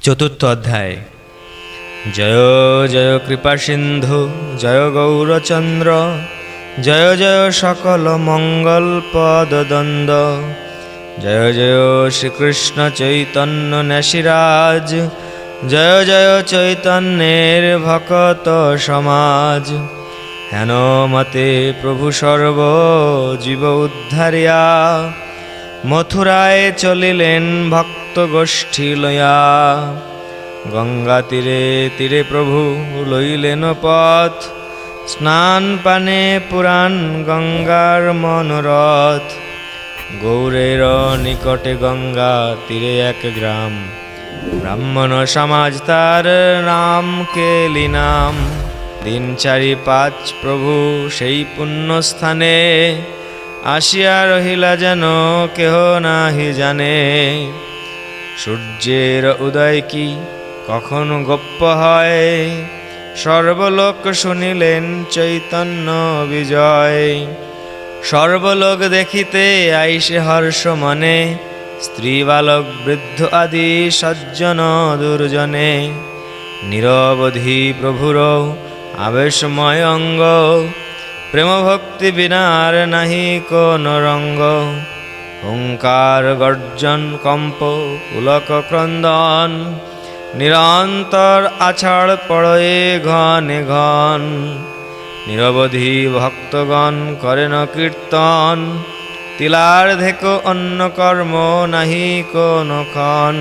চতুর্থ অধ্যায়। জয় জয় কৃপা সিন্ধু জয় গৌরচন্দ্র জয় জয় সকল মঙ্গল পদদ্বন্দ্ব জয় জয় শ্রীকৃষ্ণ চৈতন্য নেশিরাজ জয় জয় চৈতন্যের ভকত সমাজ হেন মতে প্রভু সর্ব জীব উদ্ধারিয়া মথুরায় চলিলেন ভক্ত গোষ্ঠী লয়া। গঙ্গা তীরে তীরে প্রভু লইলেন পথ স্নান পানে পুরাণ গঙ্গার মনোরথ। গৌরের নিকটে গঙ্গা তীরে এক গ্রাম ব্রাহ্মণ সমাজ তার নাম কেলি নাম। দিন 4-5 প্রভু সেই পুণ্যস্থানে আসিয়া রহিলা যেন কেহ নাহি জানে। সূর্যের উদয় কি কখন গোপ্য হয় সর্বলোক শুনিলেন চৈতন্য বিজয়। সর্বলোক দেখিতে আইসে হর্ষ মনে স্ত্রী বালক বৃদ্ধ আদি সজ্জন দুর্জনে। নিরবধি প্রভুর আবেশময় অঙ্গ প্রেম ভক্তি বিনার নাহি কোন রঙ্গ। হুঙ্কার গর্জন কম্প পুলক ক্রন্দন নিরন্তর আছাড় পড়ে ঘনে ঘন। নিরবধি ভক্তগণ করেন কীর্তন তিলার্ধেক অন্য কর্ম নাহি কোন ক্ষণ।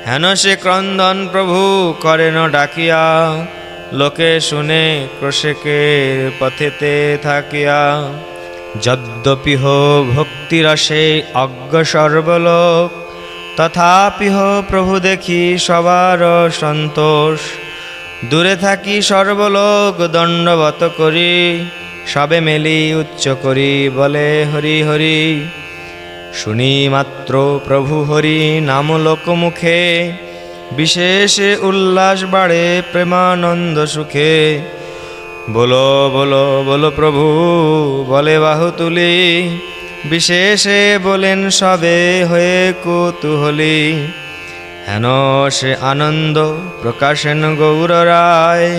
হেন সে ক্রন্দন প্রভু করেন ডাকিয়া লোকে শুনে ক্রোশেকের পথেতে থাকিয়া। যদ্যপিহ ভক্তিরসে অজ্ঞ সর্বলোক তথাপিহ প্রভু দেখি সবার সন্তোষ। দূরে থাকি সর্বলোক দণ্ডবত করি সবে মেলি উচ্চ করি বলে হরি হরি। শুনি মাত্র প্রভু হরি নাম লোকমুখে বিশেষ উল্লাস বাড়ে প্রেমানন্দ সুখে। বলো বলো বলো প্রভু বলে বাহু তুলি বিশেষে বলেন সবে হয়ে কৌতূহলী। হেন সে আনন্দ প্রকাশেন গৌর রায়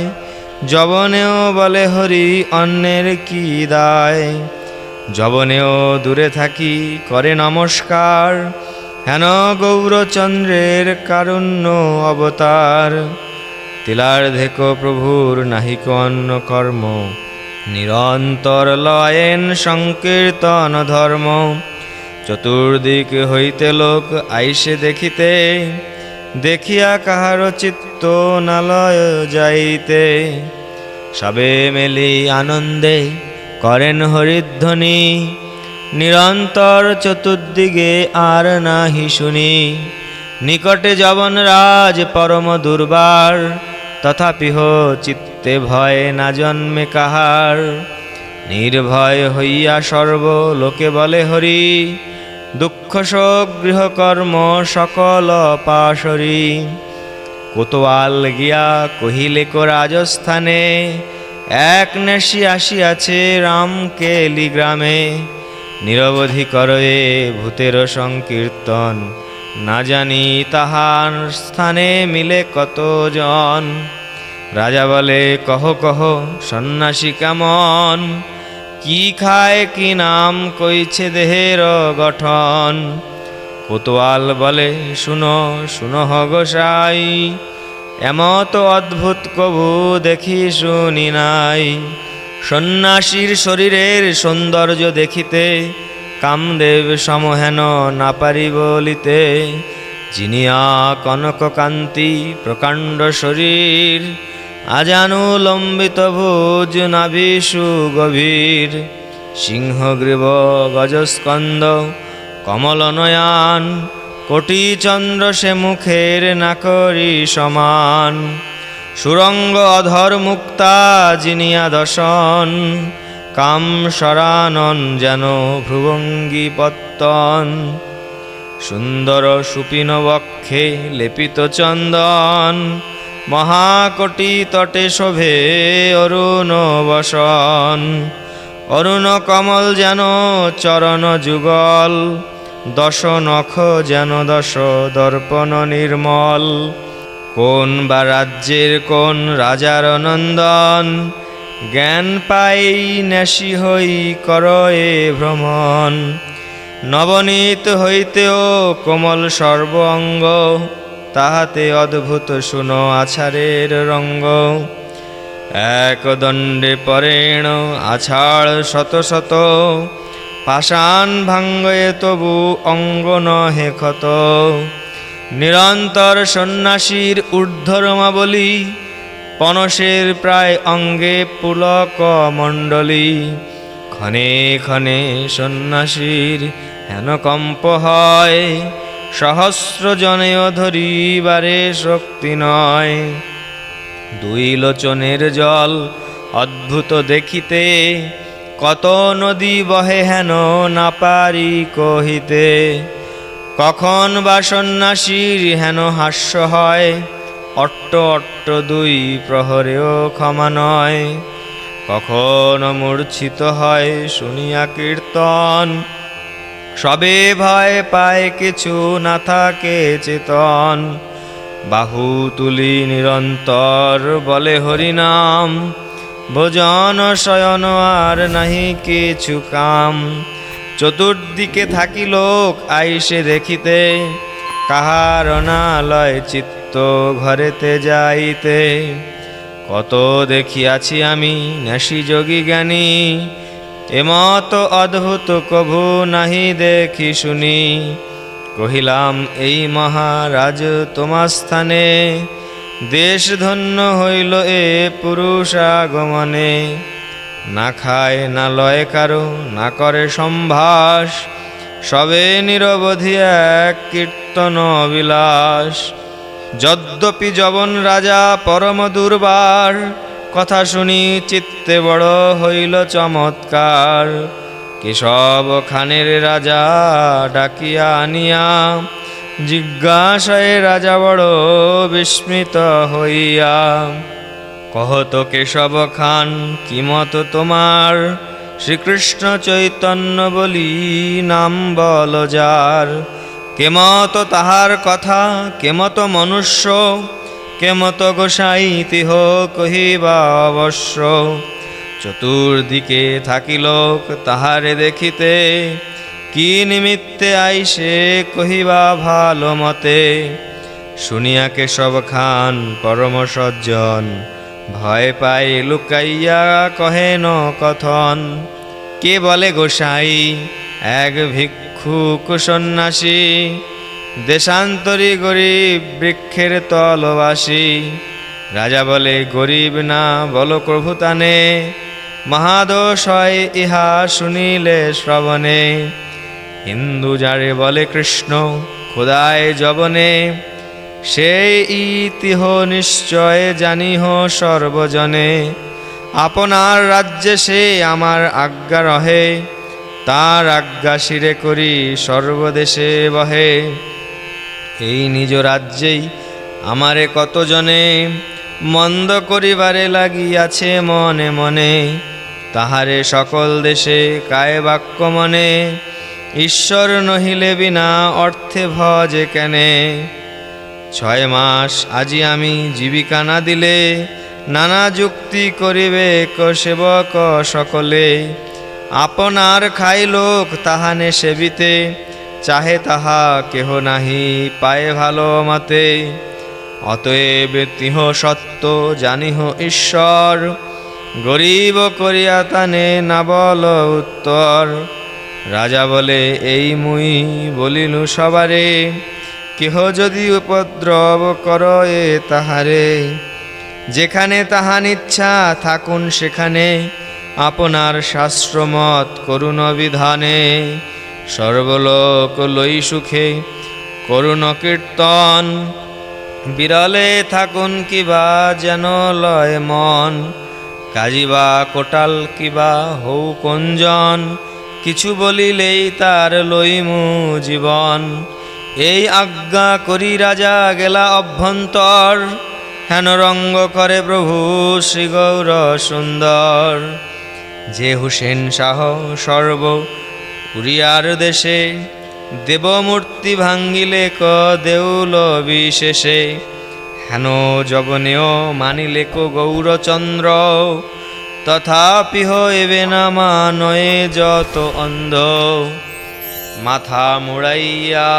যবনেও বলে হরি অন্যের কি দায়। যবনেও দূরে থাকি করে নমস্কার হেন গৌরচন্দ্রের কারুণ্য অবতার। তিলার্ধেক প্রভুর নাহিক অন্য কর্ম নিরন্তর লয়েন সংকীর্তন ধর্ম। চতুর্দিক হইতে লোক আইসে দেখিতে দেখিয়া কাহার চিত্ত নালয় যাইতে। সবে মেলি আনন্দে করেন হরিধ্বনি নিরন্তর চতুর্দিকে আর নাহি শুনি। নিকটে যবন রাজ পরম দুর্বার তথাপিহ চিত্তে ভয় না জন্মে কাহার। নির্ভয় হইয়া সর্ব লোকে বলে হরি দুঃখ শোক গৃহকর্ম সকল পাশরি। কোতোয়াল গিয়া কহিলে কো রাজস্থানে এক নেশি আসিয়াছে রামকেলি গ্রামে। নিরবধি করয়ে ভূতের সংকীর্তন না জানি তাহার স্থানে মিলে কতজন। রাজা বলে কহ কহ সন্ন্যাসী কেমন কি খায় কি নাম কইছে দেহের গঠন। কোতোয়াল বলে শুনো শুনো গোসাই এমত অদ্ভুত কবু দেখি শুনি নাই। সন্ন্যাসীর শরীরের সৌন্দর্য দেখিতে কামদেব সমহেন না পারি বলিতে। জিনিয়া কনক কান্তি প্রকাণ্ড শরীর আজানু লম্বিত ভুজ নাভিষু গভীর। সিংহগ্রীব গজস্কন্দ কমল নয়ান কোটি চন্দ্র সে মুখের নাকরি সমান। সুরঙ্গ অধর মুক্তা জিনিয়া দশন কাম সরানন যেন ভ্রুভঙ্গি পত্তন। সুন্দর সুপিন বক্ষে লেপিত চন্দন মহাকোটি তটে শোভে অরুণ বসন। অরুণ কমল যেন চরণ যুগল 10 নখ যেন 10 দর্পণ নির্মল। কোন বা রাজ্যের কোন রাজার নন্দন, জ্ঞান পাই নেশি হই করয়ে ভ্রমণ। নবনীত হইতেও কোমল সর্ব অঙ্গ, তাহাতে অদ্ভুত শুনো আছাড়ের রঙ্গ। এক দণ্ডে পরেণ আছাড় শত শত, পাষাণ ভাঙ্গয়ে তবু অঙ্গ নহে ক্ষত। নিরন্তর সন্ন্যাসীর ঊর্ধ্বরমা বলি, পনসের প্রায় অঙ্গে পুলক মণ্ডলী। ক্ষণে ক্ষণে সন্ন্যাসীর হেন কম্প হয়, সহস্র জনেও ধরিবারে শক্তি নয়। দুই লোচনের জল অদ্ভুত দেখিতে, কত নদী বহে হেন না পারি কহিতে। কখন বা সন্ন্যাসীর হেন হাস্য হয়, অট্ট অট্ট দুই প্রহরেও ক্ষমা নয়। কখন মূর্ছিত হয় শুনিয়া কীর্তন, সবে ভয় পায় কিছু না থাকে চেতন। বাহু তুলি নিরন্তর বলে হরিনাম, ভোজন শয়ন আর নাহি কিছু কাম। চতুর্দিকে থাকি লোক আইসে দেখিতে, কাহার না লয় চিত্ত ঘরেতে যাইতে। কত দেখিয়াছি আমি নেশি যোগী জ্ঞানী, এমত অদ্ভুত কভু নাহি দেখি শুনি। কহিলাম এই মহারাজ তোমার স্থানে, দেশ ধন্য হইল এ পুরুষাগমনে। না খায় না লয় কারো না করে সম্ভাস, সবে নিরবধি এক কীর্তন বিলাস। যদ্যপি যবন রাজা পরম দুর্বার, কথা শুনি চিত্তে বড় হইল চমৎকার। কেশব খানের রাজা ডাকিয়া আনিয়া, জিজ্ঞাসায় রাজা বড় বিস্মিত হইয়া। কহত কেশব খান কি মত তোমার, শ্রীকৃষ্ণ চৈতন্য বলি নাম বল যার। কেমত তাহার কথা কেমত মনুষ্য, কেমত গোসাই তিহ কহিবা অবশ্য। চতুর্দিকে থাকি লোক তাহারে দেখিতে, কি নিমিত্তে আইসে কহিবা ভালো মতে। শুনিয়া কেশব খান পরম সজ্জন, ভয় পাই লুকাইয়া কহেন কথন। কে বলে গোসাই এক ভিক্ষুক সন্ন্যাসী, দেশান্তরী গরিব বৃক্ষের তলবাসী। রাজা বলে গরিব না বল প্রভুতানে, মহাদোষ হয় ইহা শুনিলে শ্রবণে। হিন্দু যারে বলে কৃষ্ণ খোদায় যবনে, সেই ইতিহ নিশ্চয় জানিহ সর্বজনে। আপনার রাজ্যে সে আমার আজ্ঞা রহে, তার আজ্ঞা শিরে করি সর্বদেশে বহে। এই নিজ রাজ্যেই আমারে কতজনে, মন্দ করিবারে লাগিয়াছে মনে মনে। তাহারে সকল দেশে কায় বাক্য মনে, ঈশ্বর নহিলে বিনা অর্থে ভজে কেনে। 6 মাস আজি আমি জীবিকা না দিলে, নানা যুক্তি করিবে সেবক সকলে। আপনার খাই লোক তাহানে সেবিতে, চাহে তাহা কেহ নাহি পায়ে ভালো মতে। অতএব তিহ সত্য জানিহ ঈশ্বর, গরিব করিয়া তানে না বল উত্তর। রাজা বলে এই মুই বলিলু সবারে, কেহ যদি উপদ্রব করয়ে তাহারে। যেখানে তাহান ইচ্ছা থাকুন সেখানে, আপনার শাস্ত্রমত করুণ বিধানে। সর্বলোক লই সুখে করুণ কীর্তন, বিরলে থাকুন কিবা যেন লয় মন। কাজিবা কোটাল কিবা হৌ কঞ্জন, কিছু বলিলেই তার লইমু জীবন। এই আজ্ঞা করি রাজা গেলা অভ্যন্তর, হেন রঙ্গ করে প্রভু শ্রী গৌর সুন্দর। যে হুসেন শাহ সর্ব উড়িয়ার দেশে, দেবমূর্তি ভাঙ্গিলে ক দেউল বিশেষে। হেন যবনেও মানিলে কো গৌরচন্দ্র, তথাপি হইবে না মানয়ে যত অন্ধ। মাথা মুড়াইয়া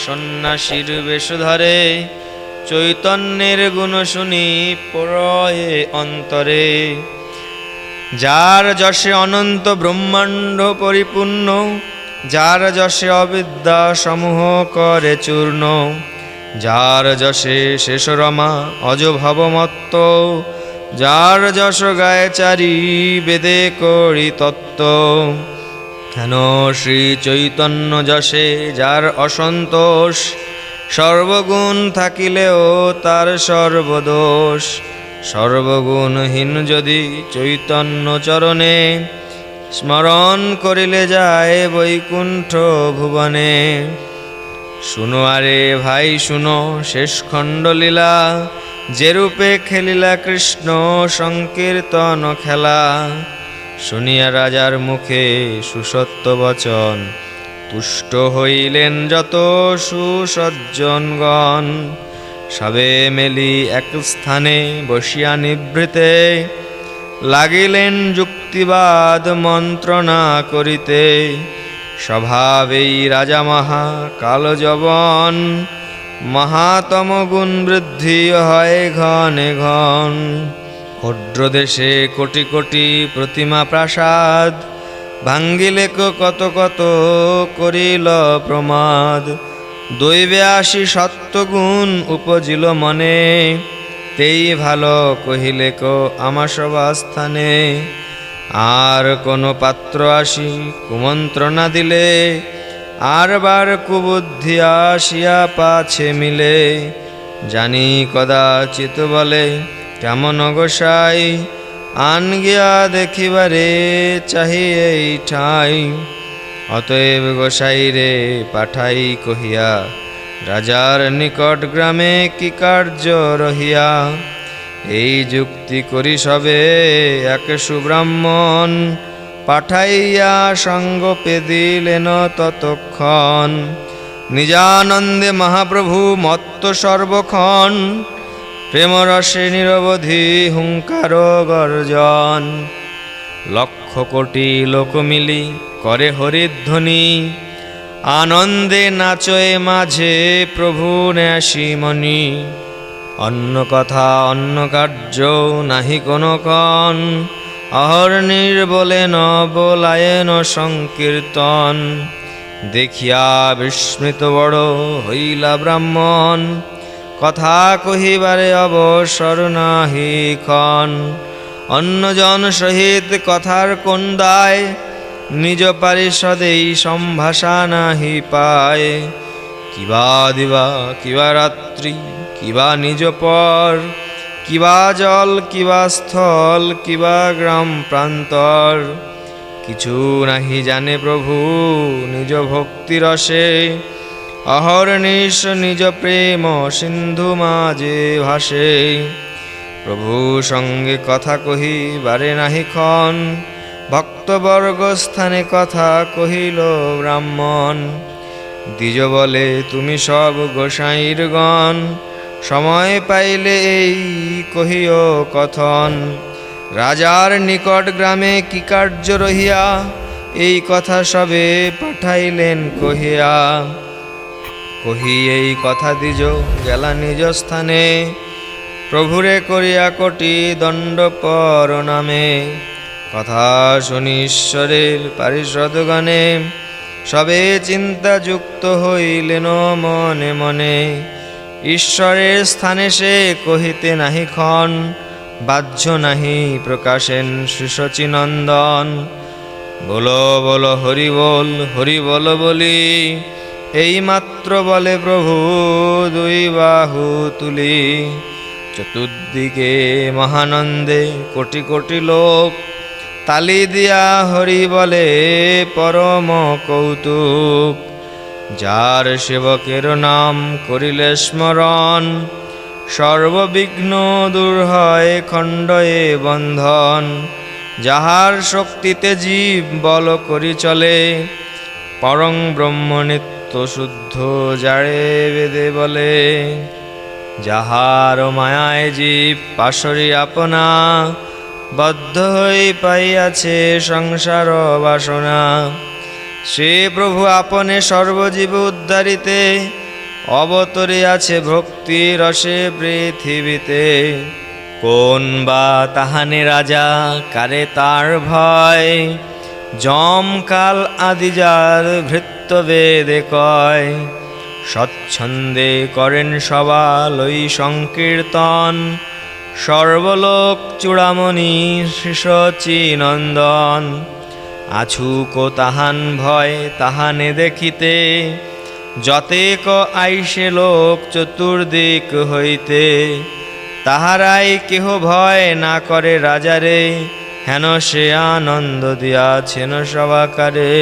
সন্ন্যাসীর বেশ ধরে, চৈতন্যের গুণ শুনি পরয়ে অন্তরে। যার যশে অনন্ত ব্রহ্মাণ্ড পরিপূর্ণ, যার যশে অবিদ্যা সমূহ করে চূর্ণ, যার যশে শেষ রমা অজ ভবমত্ত, যার যশ গায়ে চারি বেদে করি তত্ত্ব। হেন শ্রী চৈতন্য যশে যার অসন্তোষ, সর্বগুণ থাকিলেও তার সর্বদোষ। সর্বগুণহীন যদি চৈতন্য চরণে, স্মরণ করিলে যায় বৈকুণ্ঠ ভুবনে। শুনো আরে ভাই শুনো শেষ খণ্ডলীলা, যেরূপে খেলিলা কৃষ্ণ সংকীর্তন খেলা। শুনিয়া রাজার মুখে সুসত্য বচন, তুষ্ট হইলেন যত সুসজ্জনগণ। সবে মেলি এক স্থানে বসিয়া নিভৃতে, লাগিলেন যুক্তিবাদ মন্ত্রণা করিতে। স্বভাবেই রাজা মহা কালযবন, মহাতম গুণ বৃদ্ধি হয় ঘনে ঘন। ক্ষুদ্র দেশে কোটি কোটি প্রতিমা প্রাসাদ, ভাঙ্গিলে কত কত করিল প্রমাদ। দৈবে আসি সত্যগুণ উপজিল মনে, তেই ভালো কহিলে কো আমাসবাস্থানে। আর কোন পাত্র আসি কুমন্ত্রণা দিলে, আর বার কুবুদ্ধি আসিয়া পাছে মিলে। জানি কদাচিৎ বলে কেমন গোসাই, আন গিয়া দেখিবারে চাহি এই ঠাই। অতএব গোসাই রে পাঠাই কহিয়া, রাজার নিকট গ্রামে কি কার্য রহিয়া। এই যুক্তি করি সবে এক সুব্রাহ্মণ, পাঠাইয়া সঙ্গপে দিলেন ততক্ষণ। নিজানন্দে মহাপ্রভু মত্ত সর্বক্ষণ, প্রেমরসে নিরবধি হুঙ্কার গর্জন। লক্ষ কোটি লোক মিলি করে হরিধ্বনি, আনন্দে নাচয়ে মাঝে প্রভু ন্যাসী মণি। অন্য কথা অন্য কার্য নাহি কোনো কন, অহর্নির বলেন বলায়েন সংকীর্তন। দেখিয়া বিস্মৃত বড় হইলা ব্রাহ্মণ, কথা কহিবারে অবসর নাহি ক্ষণ। অন্যজন সহিত কথার কোন দায়, নিজ পারিষদেই সম্ভাষা নাহি পায়। কিবা দিবা কিবা রাত্রি কিবা নিজ পর, কিবা জল কিবা স্থল কিবা গ্রাম প্রান্তর। কিছু নাহি জানে প্রভু নিজ ভক্তি রসে, অহর্নিশ নিজ প্রেম সিন্ধু মাঝে ভাসে। প্রভু সঙ্গে কথা কহিবারে নাহি ক্ষণ, ভক্তবর্গ স্থানে কথা কহিল ব্রাহ্মণ। দ্বিজ বলে তুমি সব গোসাইর গণ, সময় পাইলে এই কহিও কথন। রাজার নিকট গ্রামে কি কার্য রহিয়া, এই কথা সবে পাঠাইলেন কহিয়া। কহি এই কথা দ্বিজ গেলা নিজ স্থানে, প্রভুরে করিয়া কোটি দণ্ড পর নামে। কথা শুনি ঈশ্বরের পারিষদগণে, সবে চিন্তা যুক্ত হইলেন মনে মনে। ঈশ্বরের স্থানে সে কহিতে নাহি ক্ষণ, বাহ্য নাহি প্রকাশেন শ্রীশচীনন্দন। বলো বলো হরি বল বলি, এই মাত্র বলে প্রভু দুই বাহু তুলি। চতুর্দিকে মহানন্দে কোটি কোটি লোক, তালি দিয়া হরি বলে পরম কৌতুক। যার সেবকের নাম করিলে স্মরণ, সর্ববিঘ্ন দূর হয় খণ্ডয়ে বন্ধন। যাহার শক্তিতে জীব বল করি চলে, পরং ব্রহ্ম নিত্য শুদ্ধ যারে বেদে বলে। যাহার মায়ায় জীব পাশরি আপনা, বদ্ধ হই পাইয়াছে সংসার বাসনা। শ্রী প্রভু আপনে সর্বজীব উদ্ধারিতে, অবতরিয়াছে ভক্তি রসে পৃথিবীতে। কোন বা তাহানে রাজা, কারে তার ভয়, যম কাল আদি যার ভৃত্য বেদে কয়। স্বচ্ছন্দে করেন সবা লই সংকীর্তন, সর্বলোক চূড়ামণি শচী নন্দন। আছুক তাহান ভয় তাহানে দেখিতে, যতেক আইসে লোক চতুর্দিক হইতে। তাহারাই কেহ ভয় না করে রাজারে, হেন সে আনন্দ দিয়াছেন সবাকারে।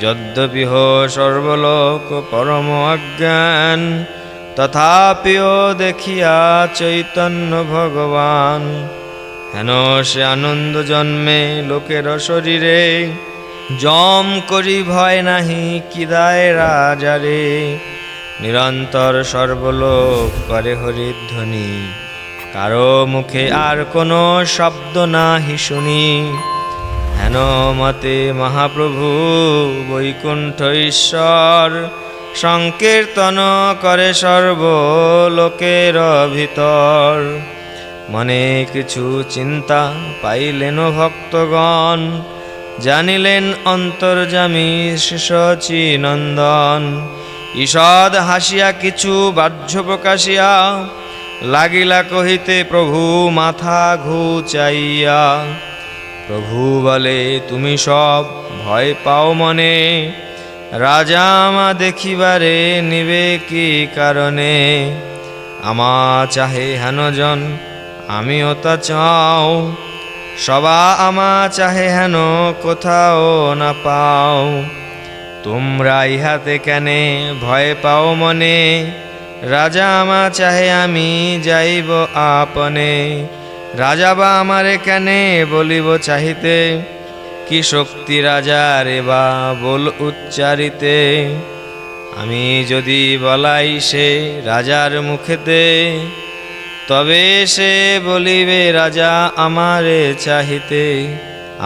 যদ্যপিহ সর্বলোক পরম অজ্ঞান, তথাপিও দেখিয়া চৈতন্য ভগবান। হেন সে আনন্দ জন্মে লোকের শরীরে, যম করি ভয় নাহি কিদায় রাজারে। নিরন্তর সর্বলোক করে হরিধ্বনি, কারো মুখে আর কোনো শব্দ নাহি শুনি। হেন মতে মহাপ্রভু বৈকুণ্ঠ ঈশ্বর, সংকীর্তন করে সর্বলোকের ভিতর। মনে কিছু চিন্তা পাইলেন ভক্তগণ, জানিলেন অন্তর্যামী শচী নন্দন। ঈষৎ হাসিয়া কিছু বাহ্য প্রকাশিয়া, লাগিলা কহিতে প্রভু মাথা ঘুচাইয়া। প্রভু বলে তুমি সব ভয় পাও মনে, রাজা আমা দেখিবারে নিবে কি কারণে। আমা চাহে হেনজন আমিও তা চাও, সবা আমা চাহে হেন কোথাও না পাও। তোমরা ইহাতে কেনে ভয় পাও মনে, রাজা আমা চাহে আমি যাইব আপনে। রাজা বা আমারে কেনে বলিব চাহিতে, কি শক্তি রাজারে বা বল উচ্চারিতে। আমি যদি বলাই সে রাজার মুখেতে, তবে সে বলিবে রাজা আমারে চাহিতে।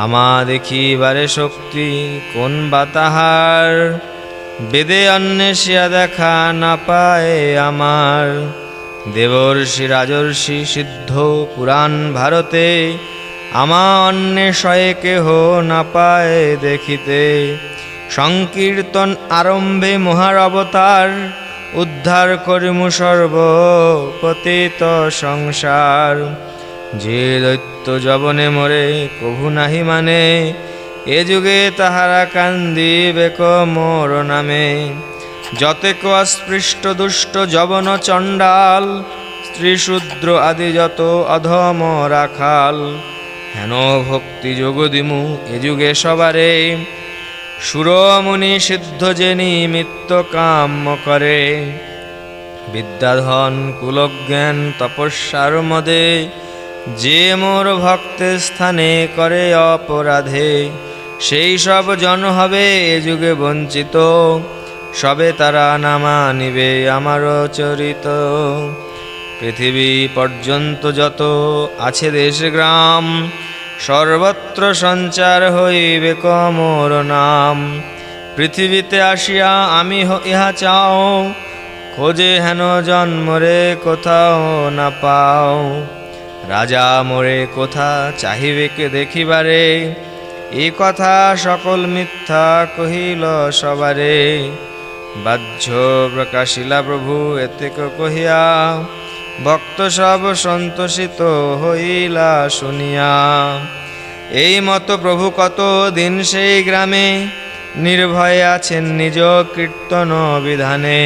আমা দেখিবারে শক্তি কোন বা তাহার, বেদে অন্বেষিয়া দেখা না পায় আমার। দেবর্ষি রাজর্ষি সিদ্ধ পুরাণ ভারতে, আমা অন্বেষয়ে কেহ না পায় দেখিতে। সংকীর্তন আরম্ভে মহার অবতার, উদ্ধার করিমু সর্ব পতিত সংসার। যে দৈত্য যবনে মরে কভু নাহি মানে, এ যুগে তাহারা কান্দিবে মোর নামে। যতেক অস্পৃষ্ট দুষ্ট যবন চণ্ডাল, স্ত্রী শূদ্র আদি যত অধম রাখাল। হেন ভক্তি যোগ দিমু এ যুগে সবারে, সুরমুনি সিদ্ধ যে নিমিত্ত কাম্য করে। বিদ্যাধন কুলজ্ঞান তপস্যার মদে, যে মোর ভক্তের স্থানে করে অপরাধে। সেই সব জন হবে এ যুগে বঞ্চিত, সবে তারা না মানিবে আমার চরিত। পৃথিবী পর্যন্ত যত আছে দেশ গ্রাম, সর্বত্র সঞ্চার হইবে মোর নাম। পৃথিবীতে আসিয়া আমি ইহা চাও, খোঁজে হেন জন্মরে কোথাও না পাও। রাজা মোরে কোথা চাহিবে কে দেখিবারে, এ কথা সকল মিথ্যা কহিল সবারে। বাহ্য প্রকাশিলা প্রভু এতেক কহিয়া, ভক্ত সব সন্তোষিত হইলা শুনিয়া। এই মতো প্রভু কত দিন সেই গ্রামে, নির্ভয়ে আছেন নিজ কীর্তন বিধানে।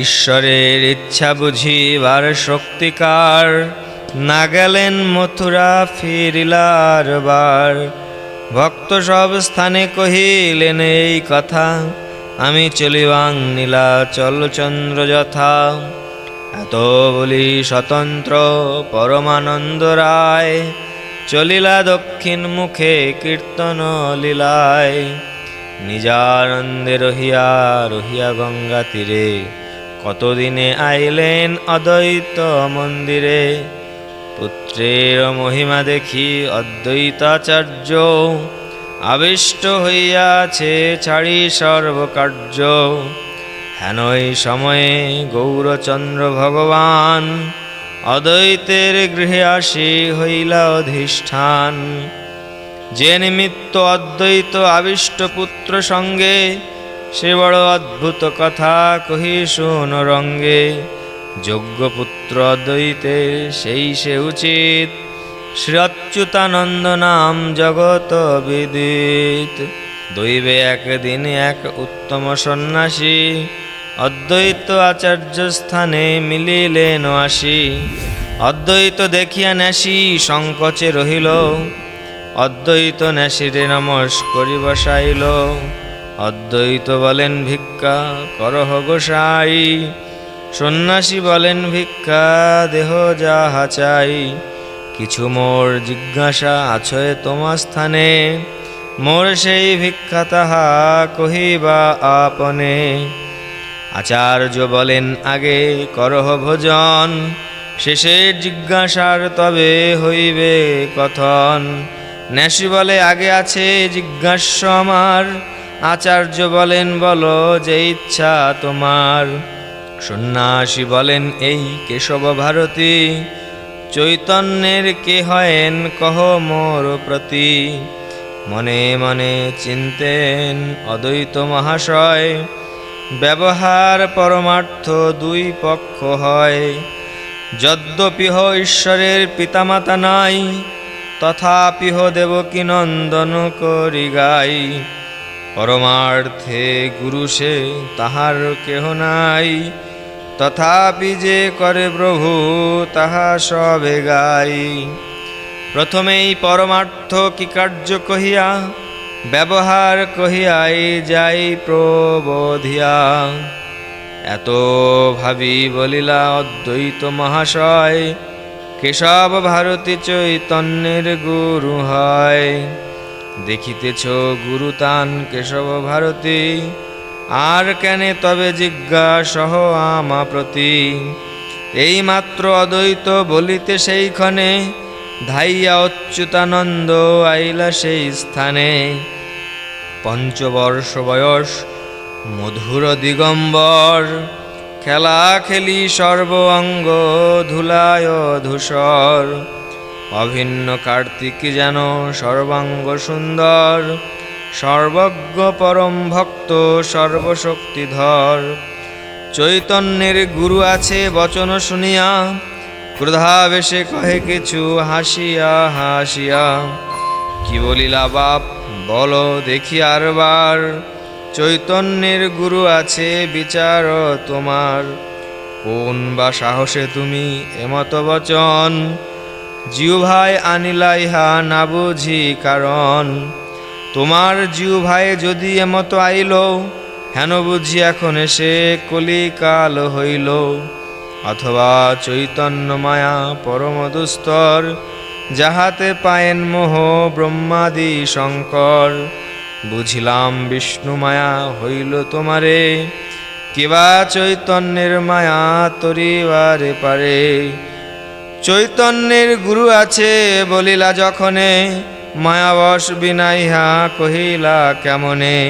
ঈশ্বরের ইচ্ছা বুঝিবার শক্তিকার, না গেলেন মথুরা ফিরিলার বার। ভক্ত সব স্থানে কহিলেন এই কথা, আমি চলিবাং নীলাচল চন্দ্র যথা। এত বলি স্বতন্ত্র পরমানন্দ রায়, চলিলা দক্ষিণ মুখে কীর্তন লীলায়। নিজানন্দে রহিয়া রহিয়া গঙ্গা তীরে, কতদিনে আইলেন অদ্বৈত মন্দিরে। পুত্রের মহিমা দেখি অদ্বৈতাচার্য, আবিষ্ট হইয়াছে ছাড়ি সর্বকার্য। হেনই সময়ে গৌরচন্দ্র ভগবান, অদ্বৈতের গৃহে আসি হইলা অধিষ্ঠান। যে নিমিত্ত অদ্বৈত আবিষ্ট পুত্র সঙ্গে, সে বড় অদ্ভুত কথা কহি শুন রঙ্গে। যোগ্য পুত্র অদ্বৈতে সেই সে উচিত, শ্রী অচ্যুতানন্দ নাম জগত বিদিত। দৈবে একদিন এক উত্তম সন্ন্যাসী, অদ্বৈত আচার্য স্থানে মিলিলেন আসি। অদ্বৈত দেখিয়া ন্যাসী সংকোচে রহিল, অদ্বৈত ন্যাসীরে নমস্করি বসাইল। অদ্বৈত বলেন ভিক্ষা করহ গোসাই, সন্ন্যাসী বলেন ভিক্ষা দেহ যাহা চাই। কিছু মোর জিজ্ঞাসা আছে তোমার স্থানে, মোর সেই ভিক্ষা তাহা কহিবা আপনে। আচার্য বলেন আগে করহ ভোজন, শেষের জিজ্ঞাসার তবে হইবে কথন। ন্যাসী বলে আগে আছে জিজ্ঞাস্য আমার, আচার্য বলেন বলো যে ইচ্ছা তোমার। সন্ন্যাসী বলেন এই কেশব ভারতী, চৈতন্যের কে হয়েন কহ মোর প্রতি। মনে মনে চিন্তেন অদ্বৈত মহাশয়, ব্যবহার পরমার্থ দুই পক্ষ হয়। যদ্যপিহ ঈশ্বরের পিতামাতা নাই, তথাপিহ দেবকী নন্দন করি গাই। পরমার্থে গুরু সে তাহার কেহ নাই, তথাপি যে করে প্রভু তাহা সবে গাই। প্রথমেই পরমার্থ কি কার্য কহিয়া, ব্যবহার কহিয়াই যাই প্রবোধিয়া। এত ভাবি বলিলা অদ্বৈত মহাশয়, কেশব ভারতী চৈতন্যের গুরু হয়। দেখিতেছ গুরু তান কেশব ভারতী, আর কেনে তবে জিজ্ঞাসহ আমা প্রতি। এই মাত্র অদ্বৈত বলিতে সেইক্ষণে, ধাইয়া অচ্যুতানন্দ আইলা সেই স্থানে। পঞ্চবর্ষ বয়স মধুর দিগম্বর, খেলা খেলি সর্ব অঙ্গ ধুলায় ধূসর। অভিন্ন কার্তিক যেন সর্বাঙ্গ সুন্দর, সর্বজ্ঞ পরম ভক্ত সর্বশক্তিধর। চৈতন্যের গুরু আছে বচন শুনিয়া, ক্রোধাবেশে কহে কিছু হাসিয়া হাসিয়া। কি বলিলা বাপ বলো দেখি আরবার, চৈতন্যের গুরু আছে বিচার তোমার। কোন বা সাহসে তুমি এমত বচন, জিহ্বায় আনিলা ইহা না বুঝি কারণ। তোমার জিহ্বায় যদি এমত আইল, হেন বুঝি এখন এসে কলিকাল হইল। অথবা চৈতন্য মায়া পরম দুস্তর, যাহাতে পায়েন মোহ ব্রহ্মাদি শঙ্কর। বুঝিলাম বিষ্ণু মায়া হইল তোমারে, কিবা চৈতন্যের মায়া তরিবারে পারে। চৈতন্যের গুরু আছে বলিলা যখনে, মায়াবশ বিনা ইহা কহিলা কেমনে।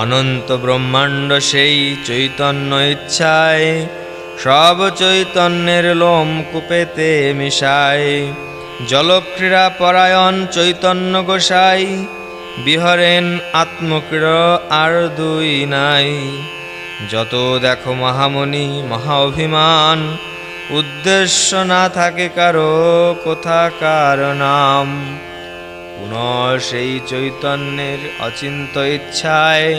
অনন্ত ব্রহ্মাণ্ড সেই চৈতন্য ইচ্ছায়, সব চৈতন্যের লোম কূপেতে মিশায়। জলক্রীড়া পরায়ণ চৈতন্য গোসাই, বিহরেন আত্মক্রীড়া আর দুই নাই। যত দেখো মহামণি মহা অভিমান, উদ্দেশ্য না থাকে কারো কোথাকার নাম। পুনঃ সেই চৈতন্যের অচিন্ত ইচ্ছায়,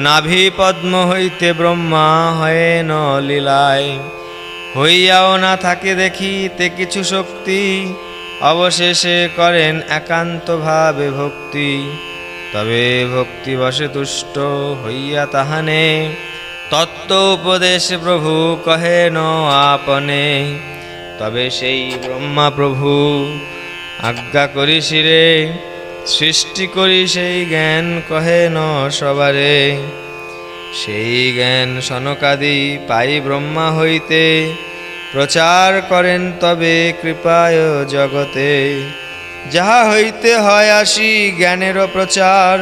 নাভি পদ্ম হইতে ব্রহ্মা হেন লীলায়। হইয়াও না থাকে দেখিতে কিছু শক্তি, অবশেষে করেন একান্ত ভাবে ভক্তি। তবে ভক্তি বশে তুষ্ট হইয়া তাহানে, তত্ত্ব উপদেশ প্রভু কহেন আপনে। তবে সেই ব্রহ্মা প্রভু আজ্ঞা করি শিরে, সৃষ্টি করি সেই জ্ঞান কহেন সবারে। সেই জ্ঞান সনকাদি পাই ব্রহ্মা হইতে, প্রচার করেন তবে কৃপায় জগতে। যাহা হইতে হয় আসি জ্ঞানেরও প্রচার,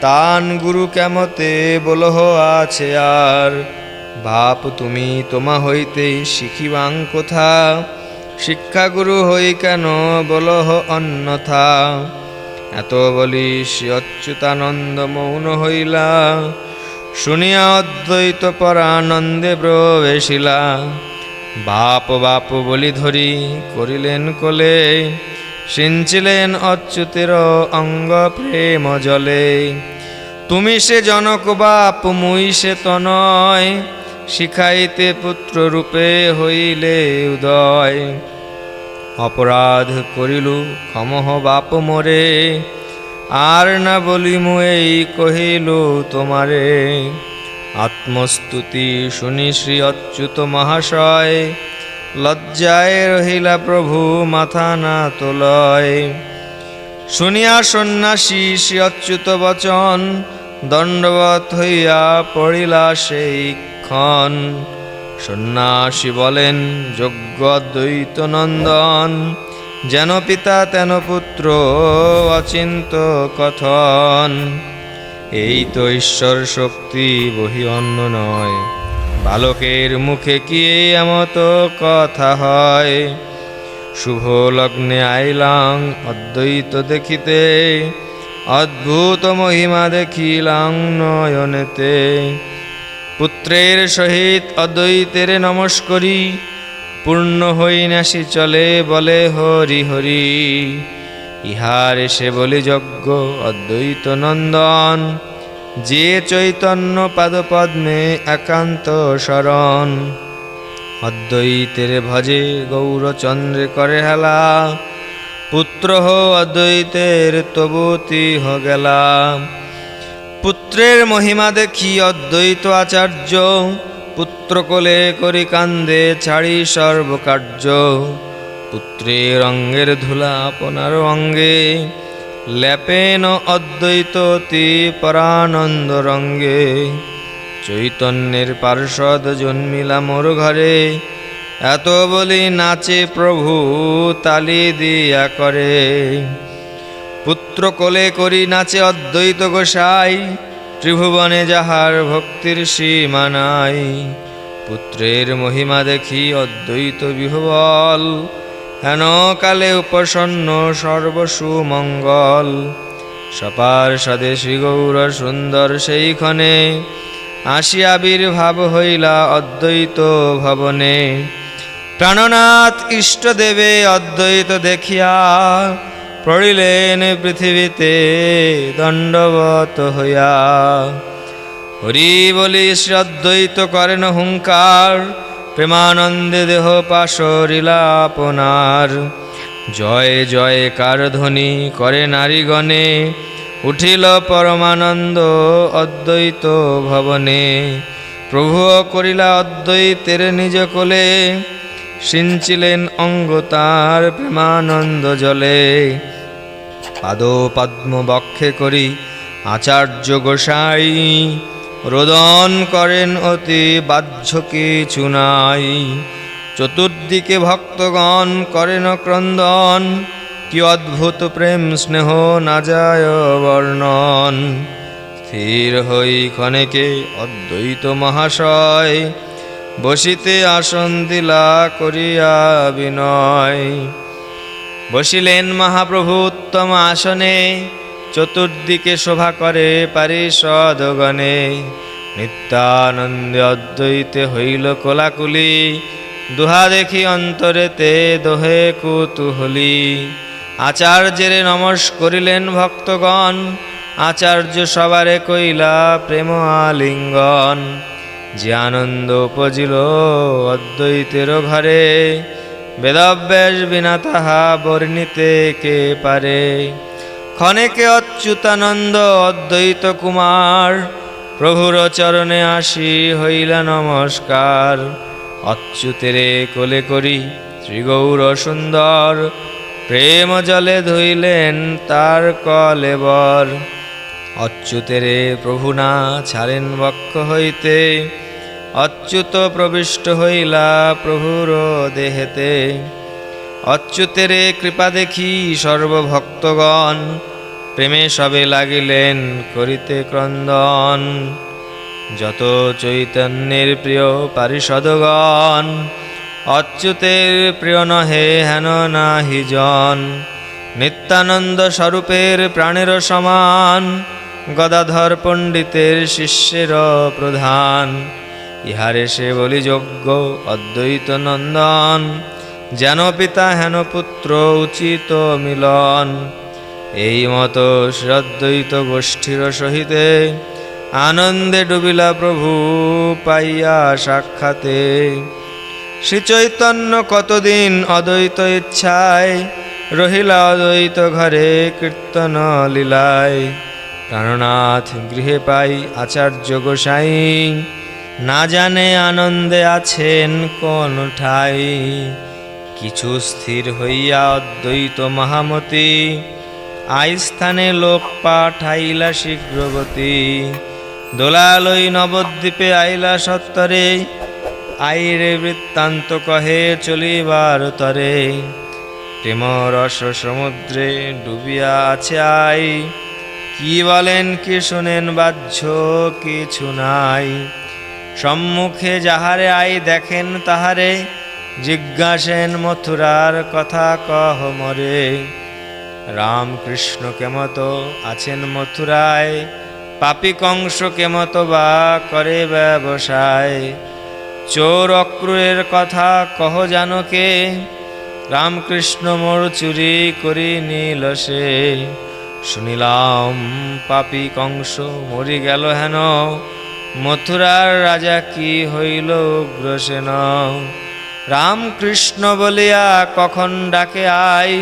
তান গুরু কেমতে বলহ আছে আর। বাপ তুমি তোমা হইতে শিখিবাং কোথা, শিক্ষা গুরু হই কেন বলহ অন্যথা। এত বলি শ্রী অচ্যুতানন্দ মৌন হইলা, শুনিয়া অদ্বৈত পরানন্দে প্রবেশিলা। বাপ বাপ বলি ধরি করিলেন কোলে, সিঞ্চিলেন অচ্যুতের অঙ্গ প্রেম জলে। তুমি সে জনক বাপ মুই সে তনয়, শিখাইতে পুত্র রূপে হইলে উদয়। অপরাধ করিলু ক্ষমহ বাপ মোরে, আর না বলিমু এই কহিলু তোমারে। আত্মস্তুতি শুনি শ্রী অচ্যুত মহাশয়, লজ্জায় রহিলা প্রভু মাথা না তোলয়। শুনিয়া সন্ন্যাসী শ্রী অচ্যুত বচন, দণ্ডবৎ হইয়া পড়িলা সেই ক্ষণ। সন্ন্যাসী বলেন যোগ্য অদ্বৈত নন্দন, যেন পিতা তেন পুত্র অচিন্ত কথন। এই তো ঈশ্বর শক্তি বহি অন্য নয়, বালকের মুখে কি এমত কথা হয়। শুভ লগ্নে আইলাং অদ্বৈত দেখিতে, অদ্ভুত মহিমা দেখিলাং নয়নেতে। পুত্রের সহিত অদ্বৈতের নমস্করি, পূর্ণ হই নাসি চলে বলে হরি হরি। ইহার সে বলি যজ্ঞ অদ্বৈত নন্দন, যে চৈতন্য পাদপদ্মে একান্ত শরণ। অদ্বৈতের ভজে গৌরচন্দ্রে করে হেলা, পুত্র হো অদ্বৈতের তবুতি হ গেলা। পুত্রের মহিমা দেখি অদ্বৈত আচার্য, পুত্র কোলে করি কান্দে ছাড়ি সর্বকার্য। পুত্রের অঙ্গের ধুলা আপনার অঙ্গে, লেপেন অদ্বৈত অতি পরানন্দ রঙ্গে। চৈতন্যের পার্ষদ জন্মিলা মোর ঘরে, এত বলি নাচে প্রভু তালি দিয়া করে। পুত্র কোলে করি নাচে অদ্বৈত গোসাই, ত্রিভুবনে যাহার ভক্তির সীমা নাই। পুত্রের মহিমা দেখি অদ্বৈত বিহবল, হেন কালে উপসন্ন সর্বসুমঙ্গল। সপার্ষদে শ্রী গৌর সুন্দর সেইক্ষণে, আসি আবির্ভাব হইলা অদ্বৈত ভবনে। প্রাণনাথ ইষ্টদেবে অদ্বৈত দেখিয়া, পড়িলেন পৃথিবীতে দণ্ডবত হইয়া। হরি বলি শ্রী অদ্বৈত করেন হুঙ্কার, প্রেমানন্দে দেহ পাশরিলা আপনার। জয় জয় কার ধ্বনি করে নারীগণে, উঠিল পরমানন্দ অদ্বৈত ভবনে। প্রভু করিলা অদ্বৈতের নিজ কোলে, সিঞ্চিলেন অঙ্গ তার প্রেমানন্দ জলে। পাদ পদ্ম বক্ষে করি আচার্য গোসাই, রোদন করেন অতি বাহ্য কিছু নাই। চতুর্দিকে ভক্তগণ করেন ক্রন্দন, কি অদ্ভুত প্রেম স্নেহ না যায় বর্ণন। স্থির হই ক্ষণেকে অদ্বৈত মহাশয়, বসিতে আসন দিলা করিয়া বিনয়। বসিলেন মহাপ্রভু উত্তম আসনে, চতুর্দিকে শোভা করে পারিষদগণে। নিত্যানন্দে অদ্বৈতে হইল কোলাকুলি, দুহা দেখি অন্তরেতে দোহে কুতুহলী। আচার্যের নমস্ করিলেন ভক্তগণ, আচার্য সবারে কইলা প্রেম আলিঙ্গন। যে আনন্দ উপজিল অদ্বৈতের ঘরে, বেদব্যাস বিনা তাহা বর্ণিতে কে পারে। ক্ষণেকে অচ্যুতানন্দ অদ্বৈত কুমার, প্রভুর চরণে আসি হইলা নমস্কার। অচ্যুতেরে কোলে করি শ্রী গৌর সুন্দর, প্রেম জলে ধুইলেন তার কলেবর। অচ্যুতেরে প্রভু না ছাড়েন বক্ষ হইতে, অচ্যুত প্রবিষ্ট হইলা প্রভুর দেহেতে। অচ্যুতেরে কৃপা দেখি সর্বভক্তগণ, প্রেমে সবে লাগিলেন করিতে ক্রন্দন। যত চৈতন্যের প্রিয় পারিষদগণ, অচ্যুতের প্রিয় নহে হেন নাহি জন। নিত্যানন্দ স্বরূপের প্রাণের সমান, গদাধর পণ্ডিতের শিষ্যের প্রধান। ইহারে সে বলি যোগ্য অদ্বৈত নন্দন, যেন পিতা হেন পুত্র উচিত মিলন। এই মতো শ্রী অদ্বৈত গোষ্ঠীর সহিতে, আনন্দে ডুবিলা প্রভু পাইয়া সাক্ষাতে। শ্রী চৈতন্য কতদিন অদ্বৈত ইচ্ছায়, রহিলা অদ্বৈত ঘরে কীর্তন লীলায়। প্রাণনাথ গৃহে পাই আচার্য গোসাই, না জানে আনন্দে আছেন কোন ঠাই। কিছু স্থির হইয়া অদ্বৈত মহামতি, আই স্থানে লোক পাঠাইলা শীঘ্রগতি। দোলালই নবদ্বীপে আইলা সত্তরে, আইরে বৃত্তান্ত কহে চলিবার তরে। প্রেম রস সমুদ্রে ডুবিয়া আছে আই, কি বলেন কি শুনেন বাহ্য কিছু নাই। সম্মুখে যাহারে আই দেখেন তাহারে, জিজ্ঞাসেন মথুরার কথা কহ মরে। রামকৃষ্ণ কেমত আছেন মথুরায়, পাপী কংস কেমত বা করে ব্যবসায়। চোর অক্রূরের কথা কহ জানকে, রামকৃষ্ণ মোর চুরি করি নিল সে। শুনিলাম পাপী কংস মরি গেল হেন, মথুরার রাজা কি হইল উগ্রসেন। রামকৃষ্ণ বলিয়া কখন ডাকে আই,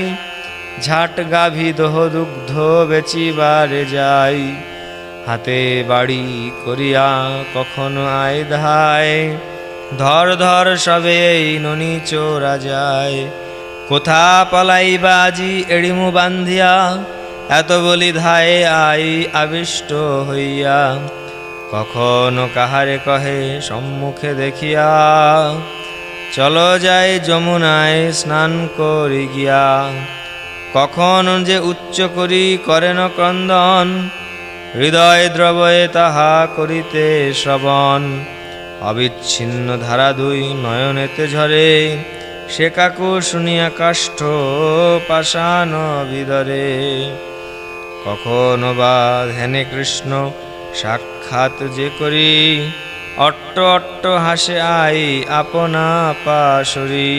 ঝাট গাভী দহ দুগ্ধ বেচিবারে যাই। হাতে বাড়ি করিয়া কখনো আয় ধায়, ধর ধর সবে এই ননি চোরা যায়। কোথা পলাইবা আজি এড়িমু বান্ধিয়া, এত বলি ধায়ে আই আবিষ্ট হইয়া। কখনো কাহারে কহে সম্মুখে দেখিয়া, চলো যাই যমুনায় স্নান করি গিয়া। কখন যে উচ্চ করি করেন ক্রন্দন, হৃদয় দ্রবয়ে তাহা করিতে শ্রবণ। অবিচ্ছিন্ন ধারা দুই নয়নেতে ঝরে, সে কাকু শুনিয়া কাষ্ঠ পাষাণ বিদরে। কখনো বা ধ্যানে কৃষ্ণ সাক্ষাৎ যে করি, অট্ট অট্ট হাসে আই আপনা পাশরি।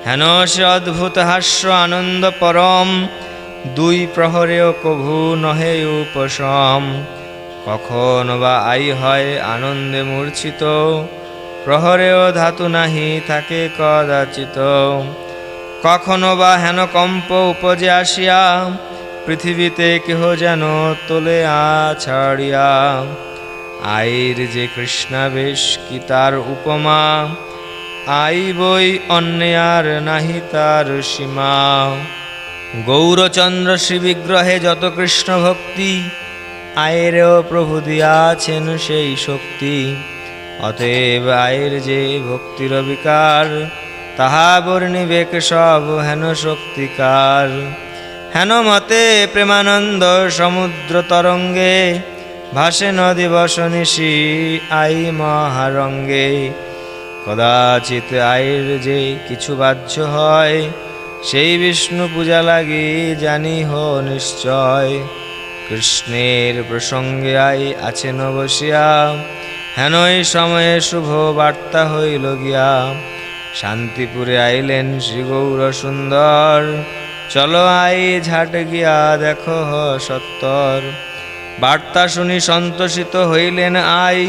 হেন সে অদ্ভুত হাস্য আনন্দ পরম, দুই প্রহরেও কভু নহে উপশম। কখন বা আই হয় আনন্দে মূর্ছিত, প্রহরেও ধাতু নাহি থাকে কদাচিত। কখনো বা হেন কম্প উপজে আসিয়া, পৃথিবীতে কেহ যেন তোলে ছাড়িয়া। আইর যে কৃষ্ণাবেশ কি তার উপমা, আই বই অন্যে আর নাহি তার সীমা। গৌরচন্দ্র শ্রী বিগ্রহে যত কৃষ্ণ ভক্তি, আয়েরও প্রভু দিয়াছেন সেই শক্তি। অতএব আয়ের যে ভক্তির বিকার, তাহা বর্ণিবেক সব হেন শক্তিকার। হেন মতে প্রেমানন্দ সমুদ্র তরঙ্গে, ভাসে নদী বসনিশি আই মহারঙ্গে। কদাচিৎ আয়ের যে কিছু বাহ্য হয়, সেই বিষ্ণু পূজা লাগি জানিহ নিশ্চয়। কৃষ্ণের প্রসঙ্গে আই আছেন বসিয়া, হেনই সময়ে শুভ বার্তা হইল গিয়া। শান্তিপুরে আইলেন শ্রী গৌর সুন্দর, চলো আই ঝাট গিয়া দেখো সত্তর। বার্তা শুনি সন্তোষিত হইলেন আই,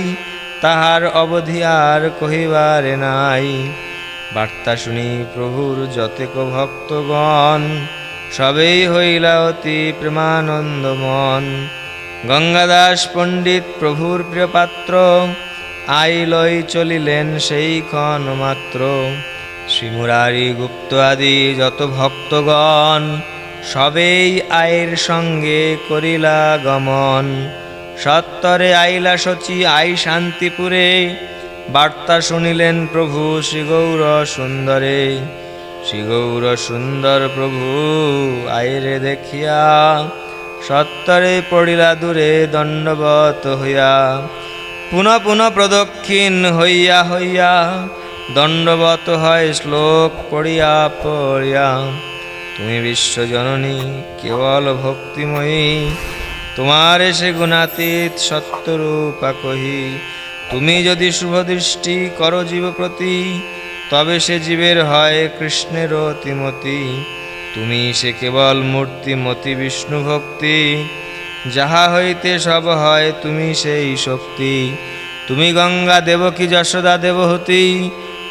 তাহার অবধি আর কহিবারে নাই। বার্তা শুনি প্রভুর যতেক ভক্তগণ, সবেই হইলা অতি প্রেমানন্দ মন। গঙ্গাদাস পণ্ডিত প্রভুর প্রিয় পাত্র, আই লই চলিলেন সেই ক্ষণ মাত্র। শ্রী মুরারি গুপ্ত আদি যত ভক্তগণ, সবেই আয়ের সঙ্গে করিলা গমন। সত্তরে আইলা শচী আই শান্তিপুরে, বার্তা শুনিলেন প্রভু শ্রী গৌর সুন্দরে। শ্রী গৌর সুন্দর প্রভু আইরে দেখিয়া, সত্তরে পড়িলা দূরে দণ্ডবত হইয়া। পুনঃ পুনঃ প্রদক্ষিণ হইয়া হইয়া, দণ্ডবত হয় শ্লোক পড়িয়া পড়িয়া। তুমি বিশ্বজননী কেবল ভক্তিময়ী, তোমার সে গুণাতীত সত্যরূপা কহি। তুমি যদি শুভদৃষ্টি করো জীব প্রতি, তবে সে জীবের হয় কৃষ্ণের অতিমতি। তুমি সে কেবল মূর্তিমতি বিষ্ণু ভক্তি, যাহা হইতে সব হয় তুমি সেই শক্তি। তুমি গঙ্গা দেবকী যশোদা দেবহূতি,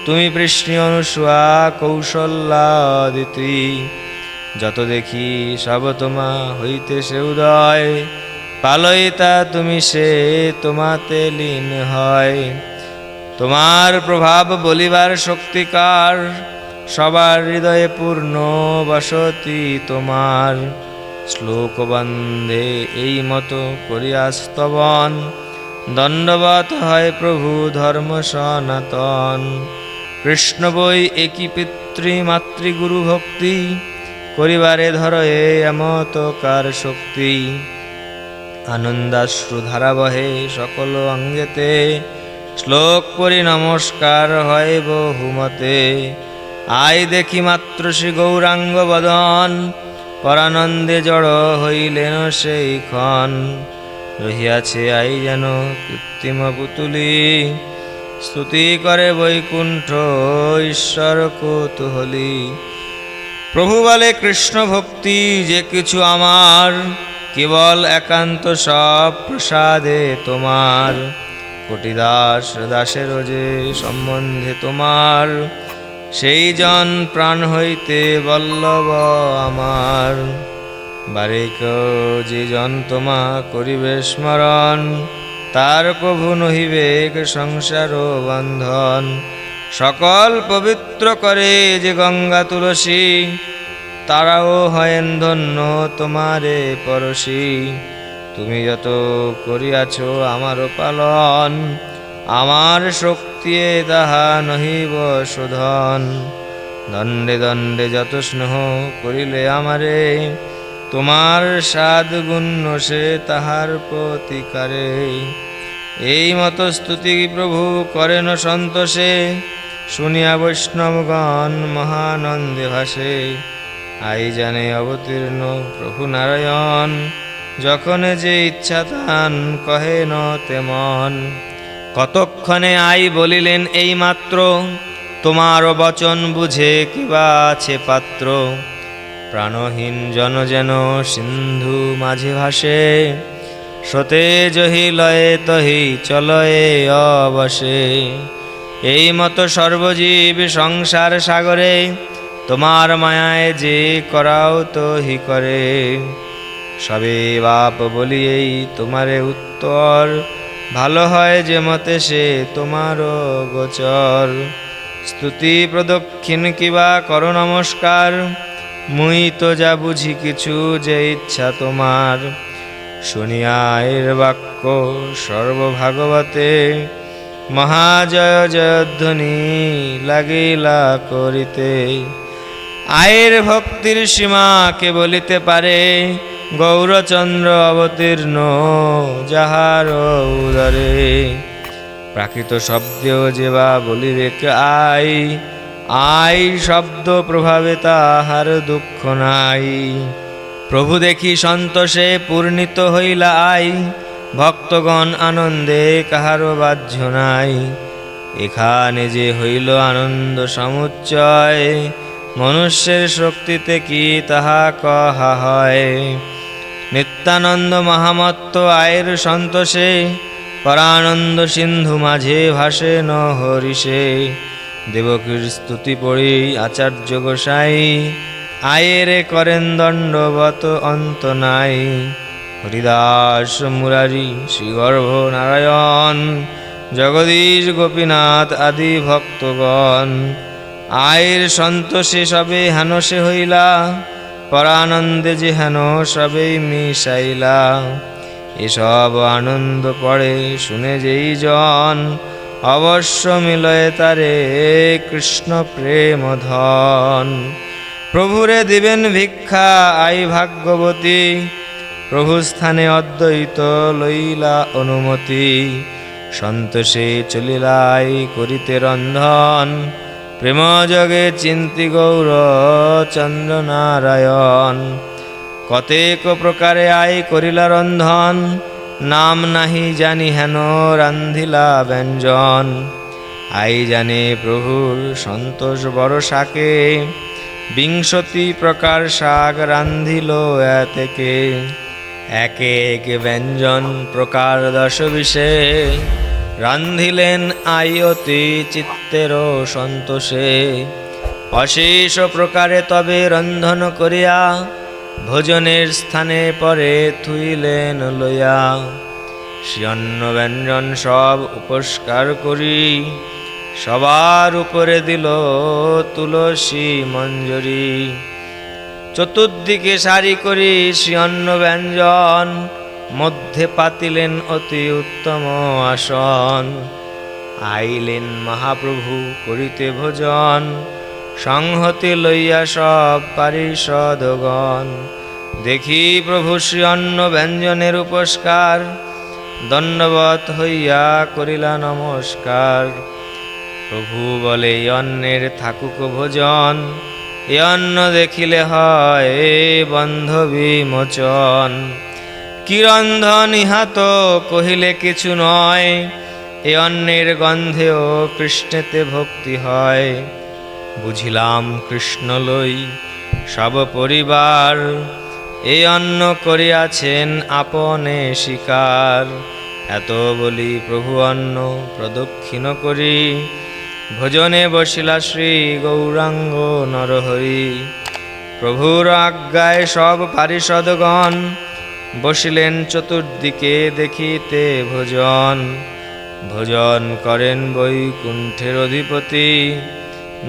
তুমি বৃষ্ণি অনুসূয়া কৌশল্যা অদিতি। যত দেখি সব তোমা হইতে সে উদয়, পালয়িতা তুমি সে তোমাতে লীন হয়। তোমার প্রভাব বলিবার শক্তিকার, সবার হৃদয়ে পূর্ণ বসতি তোমার। শ্লোকবন্ধে এই মতো করিয়া স্তবন, দণ্ডবত হয় প্রভু ধর্ম সনাতন। কৃষ্ণ বই একই পিতৃ মাতৃগুরু ভক্তি, করিবারে ধর এমতকার শক্তি। আনন্দাশ্রু ধারা বহে সকল অঙ্গেতে, শ্লোক পরি নমস্কার হয় বহুমতে। আই দেখি মাত্র শ্রী গৌরাঙ্গ বদন, পরানন্দে জড় হইলেন সেই ক্ষণ। রহিয়াছে আই যেন কৃত্রিম পুতুলি, স্তুতি করে বৈকুণ্ঠ ঈশ্বর কৌতূহলী। প্রভু বলে কৃষ্ণ ভক্তি যে কিছু আমার, কেবল একান্ত সব প্রসাদে তোমার। কোটি দাস দাসের যে সম্বন্ধে তোমার, সেই জন প্রাণ হইতে বল্লভ আমার। বারেক যে জন তোমা করিবে স্মরণ, তার প্রভু নহিবে সংসার বন্ধন। সকল পবিত্র করে যে গঙ্গা তুলসী, তারাও হয়েন ধন্য তোমারে পরশী। তুমি যত করিয়াছ আমার পালন, আমার শক্তি তাহা নহিব শোধন। দণ্ডে দণ্ডে যত স্নেহ করিলে আমারে, তোমার সাদ গুণ সে তাহার প্রতিকারে। এই মতো স্তুতি প্রভু করেন সন্তোষে, শুনিয়া বৈষ্ণবগণ মহানন্দে ভাসে। আই জানে অবতীর্ণ প্রভু নারায়ণ, যখন যে ইচ্ছা তান কহেন তেমন। কতক্ষণে আই বলিলেন এই মাত্র, তোমার বচন বুঝে কিবা আছে পাত্র। প্রাণহীন জন যেন সিন্ধু মাঝে ভাসে, সতে জহি লয়ে তহি চলয়ে অবসে। এই মতো সর্বজীব সংসার সাগরে, তোমার মায়ায় যে করাও তহি করে। সবে বাপ বলি এই তোমারে উত্তর, ভালো হয় যে মতে সে তোমারও গোচর। স্তুতি প্রদক্ষিণ কিবা করো নমস্কার, মুই তো যা বুঝি কিছু যে ইচ্ছা তোমার। শুনিয়া এর বাক্য সর্বভাগবতে, মহাজয় জয়ধ্বনি লাগিলা করিতে। আয়ের ভক্তির সীমা কে বলিতে পারে, গৌরচন্দ্র অবতীর্ণ যাহার উদরে। প্রাকৃত শব্দেও যেবা বলিবে আই, আই শব্দ প্রভাবে তাহার দুঃখ নাই। প্রভু দেখি সন্তোষে পূর্ণিত হইলা আই, ভক্তগণ আনন্দে কাহারও বাহ্য নাই। এখানে যে হইল আনন্দ সমুচ্চয়, মনুষ্যের শক্তিতে কি তাহা কহা হয়। নিত্যানন্দ মহামত্ত আয়ের সন্তোষে, পরানন্দ সিন্ধু মাঝে ভাসে ন হরিষে। দেবকীর স্তুতি পড়ি আচার্য গোসাই, আয়েরে করেন দণ্ডবত অন্ত নাই। হরিদাস মুরারি শ্রীগর্ভ নারায়ণ, জগদীশ গোপীনাথ আদি ভক্তগণ। আয়ের সন্তোষে সবে হানসে হইলা, পরানন্দে যে হেন সবেই মিশাইলা। এসব আনন্দ পড়ে শুনে যেই জন, অবশ্য মিলয়ে তারে কৃষ্ণ প্রেম ধন। প্রভুরে দিবেন ভিক্ষা আই ভাগ্যবতী, প্রভু স্থানে অদ্বৈত লইলা অনুমতি। সন্তোষে চলিলাই করিতে রন্ধন, প্রেম যোগে চিন্তি গৌর চন্দ্র নারায়ণ। কতেক প্রকারে আই করিলা রন্ধন, নাম নাহি জানি হেন রান্ধিলা ব্যঞ্জন। আই জানে প্রভুর সন্তোষ বড় শাকে, ২০ প্রকার শাক রান্ধিল এতেকে। এক এক ব্যঞ্জন প্রকার ১০ রান্ধিলেন আই অতি চিত্তের সন্তোষে। অশেষ প্রকারে তবে রন্ধন করিয়া, ভোজনের স্থানে পরে থুইলেন লইয়া। সে অন্ন ব্যঞ্জন সব উপস্কার করি, সবার উপরে দিল তুলসী মঞ্জরি। চতুর্দিকে সারি করি সে অন্ন ব্যঞ্জন, মধ্যে পাতিলেন অতি উত্তম আসন। আইলেন মহাপ্রভু করিতে ভোজন, সংহতি লইয়া সব পারিষদগণ। দেখি প্রভু শ্রী অন্ন ব্যঞ্জনের উপস্কার, দণ্ডবৎ হইয়া করিলা নমস্কার। প্রভু বলে এই অন্নের থাকুক ভোজন, এ অন্ন দেখিলে হয় বন্ধ বিমোচন। কি রন্ধন ইহা তো কহিলে কিছু নয়, এ অন্নের গন্ধেও কৃষ্ণেতে ভক্তি হয়। বুঝিলাম কৃষ্ণ লই সব পরিবার, এই অন্ন করিয়াছেন আপনে স্বীকার। এত বলি প্রভু অন্ন প্রদক্ষিণ করি, ভোজনে বসিলা শ্রী গৌরাঙ্গ নরহরি। প্রভুর আজ্ঞায় সব পারিষদগণ, বসিলেন চতুর্দিকে দেখিতে ভোজন। ভোজন করেন বৈকুণ্ঠের অধিপতি,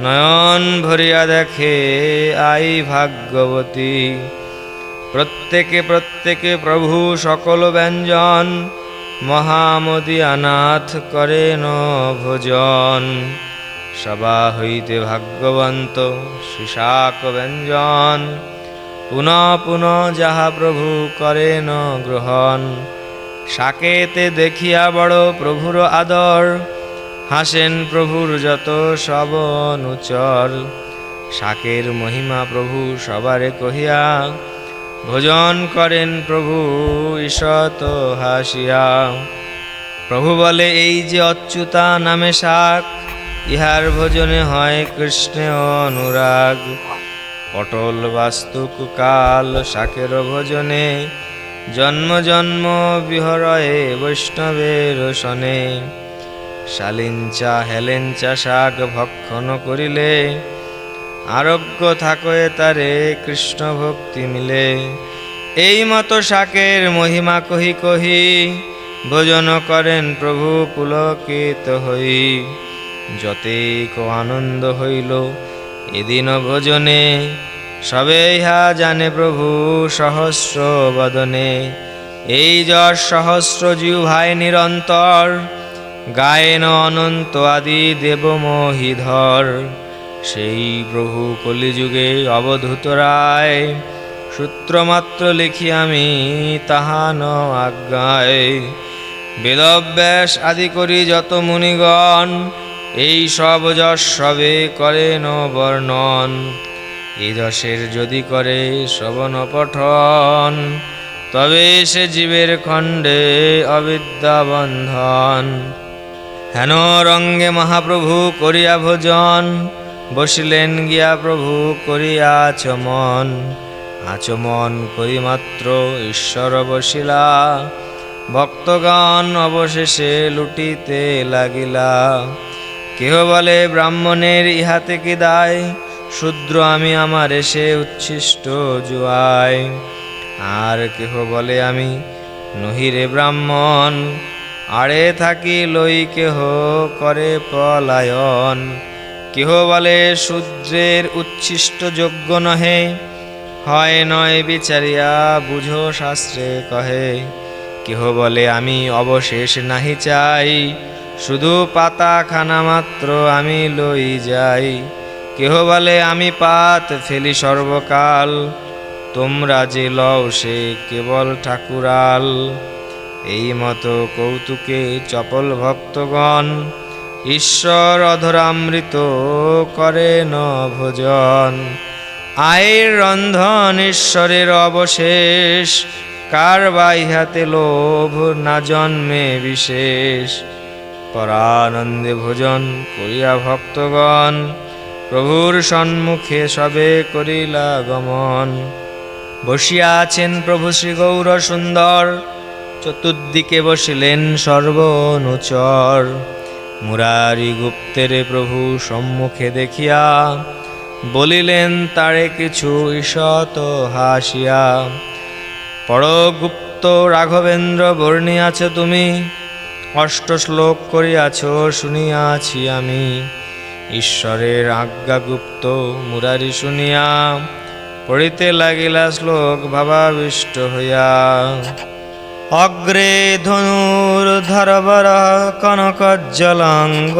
নয়ন ভরিয়া দেখে আই ভাগ্যবতী। প্রত্যেকে প্রত্যেকে প্রভু সকল ব্যঞ্জন, মহামতি অনাথ করেন ভোজন। সভা হইতে ভাগ্যবন্ত শ্রীশাক ব্যঞ্জন, পুনঃ পুনঃ যাহা প্রভু করেন গ্রহণ। শাকেতে দেখিয়া বড় প্রভুর আদর, হাসেন প্রভুর যত সব অনুচর। শাকের মহিমা প্রভু সবারে কহিয়া, ভোজন করেন প্রভু ঈষৎ হাসিয়া। প্রভু বলে এই যে অচ্যুতা নামে শাক, ইহার ভোজনে হয় কৃষ্ণে অনুরাগ। পটল বাস্তুক কাল শাকের ভোজনে, জন্ম জন্ম বিহরয়ে বৈষ্ণবের শনে। শালিঞ্চা হেলেঞ্চা শাক ভক্ষণ করিলে, আরোগ্য থাকয়ে তারে কৃষ্ণ ভক্তি মিলে। এই মতো শাকের মহিমা কহি কহি, ভোজন করেন প্রভু পুলকিত হই। যতেক আনন্দ হইল এদিন ভোজনে, সবে ইহা জানে প্রভু সহস্র বদনে। এই যশ সহস্র জিহ্বায় নিরন্তর, গায়েন অনন্ত আদি দেব মহিধর। সেই প্রভু কলিযুগে অবধূত রায়, সূত্রমাত্র লিখি আমি তাহা ন আজ্ঞায়। বেদব্যাস আদি করি যত মুনিগণ, এই সব যশ সবে করেন বর্ণন। এই যশের যদি করে শ্রবণ পঠন, তবে সে জীবের খণ্ডে অবিদ্যা বন্ধন। হেন রঙ্গে মহাপ্রভু করিয়া ভোজন, বসিলেন গিয়া প্রভু করিয়া আচমন। আচমন করি মাত্র ঈশ্বর বসিলা, ভক্তগণ অবশেষে লুটিতে লাগিলা। কেহ বলে ব্রাহ্মণের ইহাতে কি দায়, শূদ্র আমি আমার এসে উচ্ছিষ্ট জুয়ায়। আর কেহ বলে আমি নহিরে ব্রাহ্মণ, আড়ে থাকি লই কেহ করে পলায়ন। কেহ বলে শূদ্রের উচ্ছিষ্ট যোগ্য নহে, হয় নয় বিচারিয়া বুঝো শাস্ত্রে কহে। কেহ বলে আমি অবশেষ নাহি চাই, শুধু পাতা খানা মাত্র আমি লই যাই। কেহ বলে আমি পাত ফেলি সর্বকাল, তোমরা যে লও সে কেবল ঠাকুরাল। এই মতো কৌতুকে চপল ভক্তগণ, ঈশ্বর অধরামৃত করে ন ভোজন। আয়ের রন্ধন ঈশ্বরের অবশেষ, কার বা ইহাতে লোভ না জন্মে বিশেষ। পরানন্দে ভোজন করিয়া ভক্তগণ, প্রভুর সম্মুখে সবে করিলা গমন। বসিয়া আছেন প্রভু শ্রী গৌর সুন্দর, চতুর্দিকে বসিলেন সর্ব অনুচর। মুরারি গুপ্তের প্রভু সম্মুখে দেখিয়া, বলিলেন তারে কিছু ঈষৎ হাসিয়া। পরগুপ্ত রাঘবেন্দ্র বর্ণিয়াছ তুমি, অষ্ট শ্লোক করিয়াছ শুনিয়াছি আমি। ঈশ্বরের আজ্ঞাগুপ্ত মুরারি শুনিয়া, পড়িতে লাগিলা শ্লোক ভাবাবিষ্ট হইয়া। অগ্রে ধনুর্ধরবর কনকজ্জলাঙ্গ,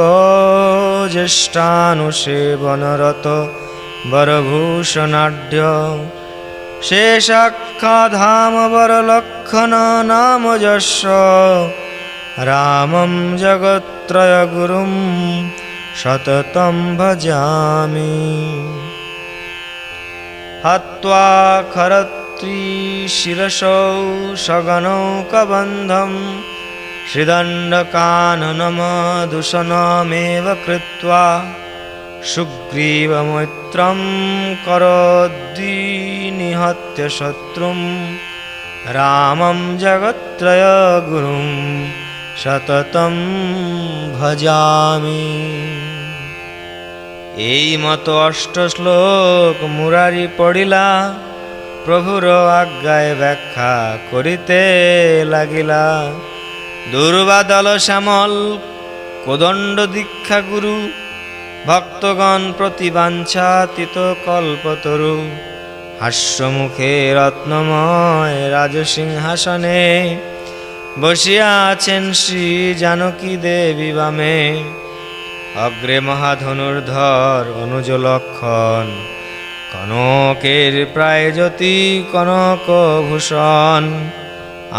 জ্যেষ্ঠানুষে বনরত বরভূষণাঢ্য। শেষাখ্যাধাম বরলক্ষণ নাম যস্য, রামম জগত্রয় গুরুম সততম ভজামি। হত্বা খরত্রিশিরসৌ সগনৌকবন্ধম, শ্রীদণ্ডকাননমদূষণমেব কৃত্বা। সুগ্রীবমৈত্রম কरोद्विनिहत्य শত্রুম, রামম জগত্রয় গুরুম সততম ভজামি। এই মতো অষ্ট শ্লোক মুরারি পড়িলা, প্রভুর আজ্ঞায় ব্যাখ্যা করিতে লাগিলা। দুর্বাদল শ্যামল কোদণ্ড দীক্ষা গুরু, ভক্তগণ প্রতিবাঞ্ছাতীত কল্পতরু। হাস্যমুখে রত্নময় রাজসিংহাসনে, বসিয়া আছেন শ্রী জানকী দেবী বামে। অগ্রে মহাধনুর্ধর অনুজ লক্ষণ, কনকের প্রায় জ্যোতি কনক ভূষণ।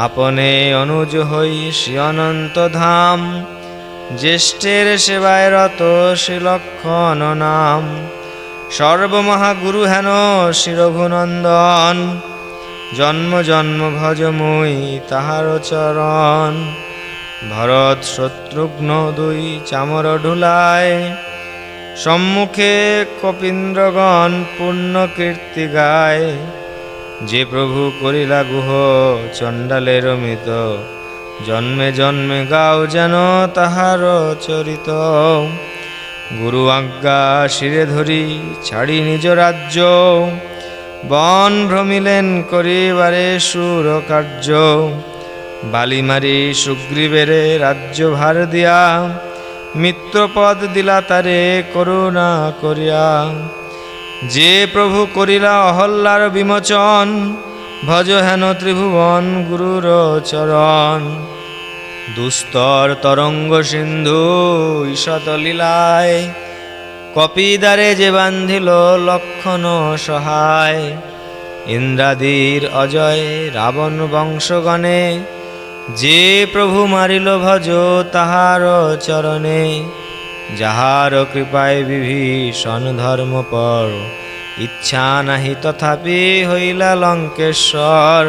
আপনে অনুজ হই শ্রী অনন্ত ধাম, জ্যেষ্ঠের সেবায় রত শ্রীলক্ষণ নাম। সর্বমহাগুরু হেন শ্রী রঘুনন্দন, জন্ম জন্ম ভজ মুই তাহার চরণ। ভরত শত্রুঘ্ন দুই চামর ঢুলায়, সম্মুখে কপীন্দ্রগণ পূর্ণ কীর্তি গায়। যে প্রভু করিলা গুহ চণ্ডালের মিত, জন্মে জন্মে গাও যেন তাহার চরিত। গুরু আজ্ঞা শিরে ধরি ছাড়ি নিজ রাজ্য, বন ভ্রমিলেন করিবারে সুর কার্য। বালিমারি সুগ্রীবেরে রাজ্য ভার দিয়া, মিত্রপদ দিলা তারে করুণা করিয়া। যে প্রভু করিলা অহল্যার বিমোচন, ভজ হেন ত্রিভুবন গুরুর চরণ। দুস্তর তরঙ্গ সিন্ধু ঈষৎ লীলায়, কপিদারে যে বান্ধিল লক্ষণ সহায়। ইন্দ্রাদির অজয় রাবণ বংশগণে, যে প্রভু মারিল ভজ তাহার চরণে। যাহার কৃপায় বিভীষণ ধর্মপর, ইচ্ছা নাহি তথাপি হইলা লঙ্কেশ্বর।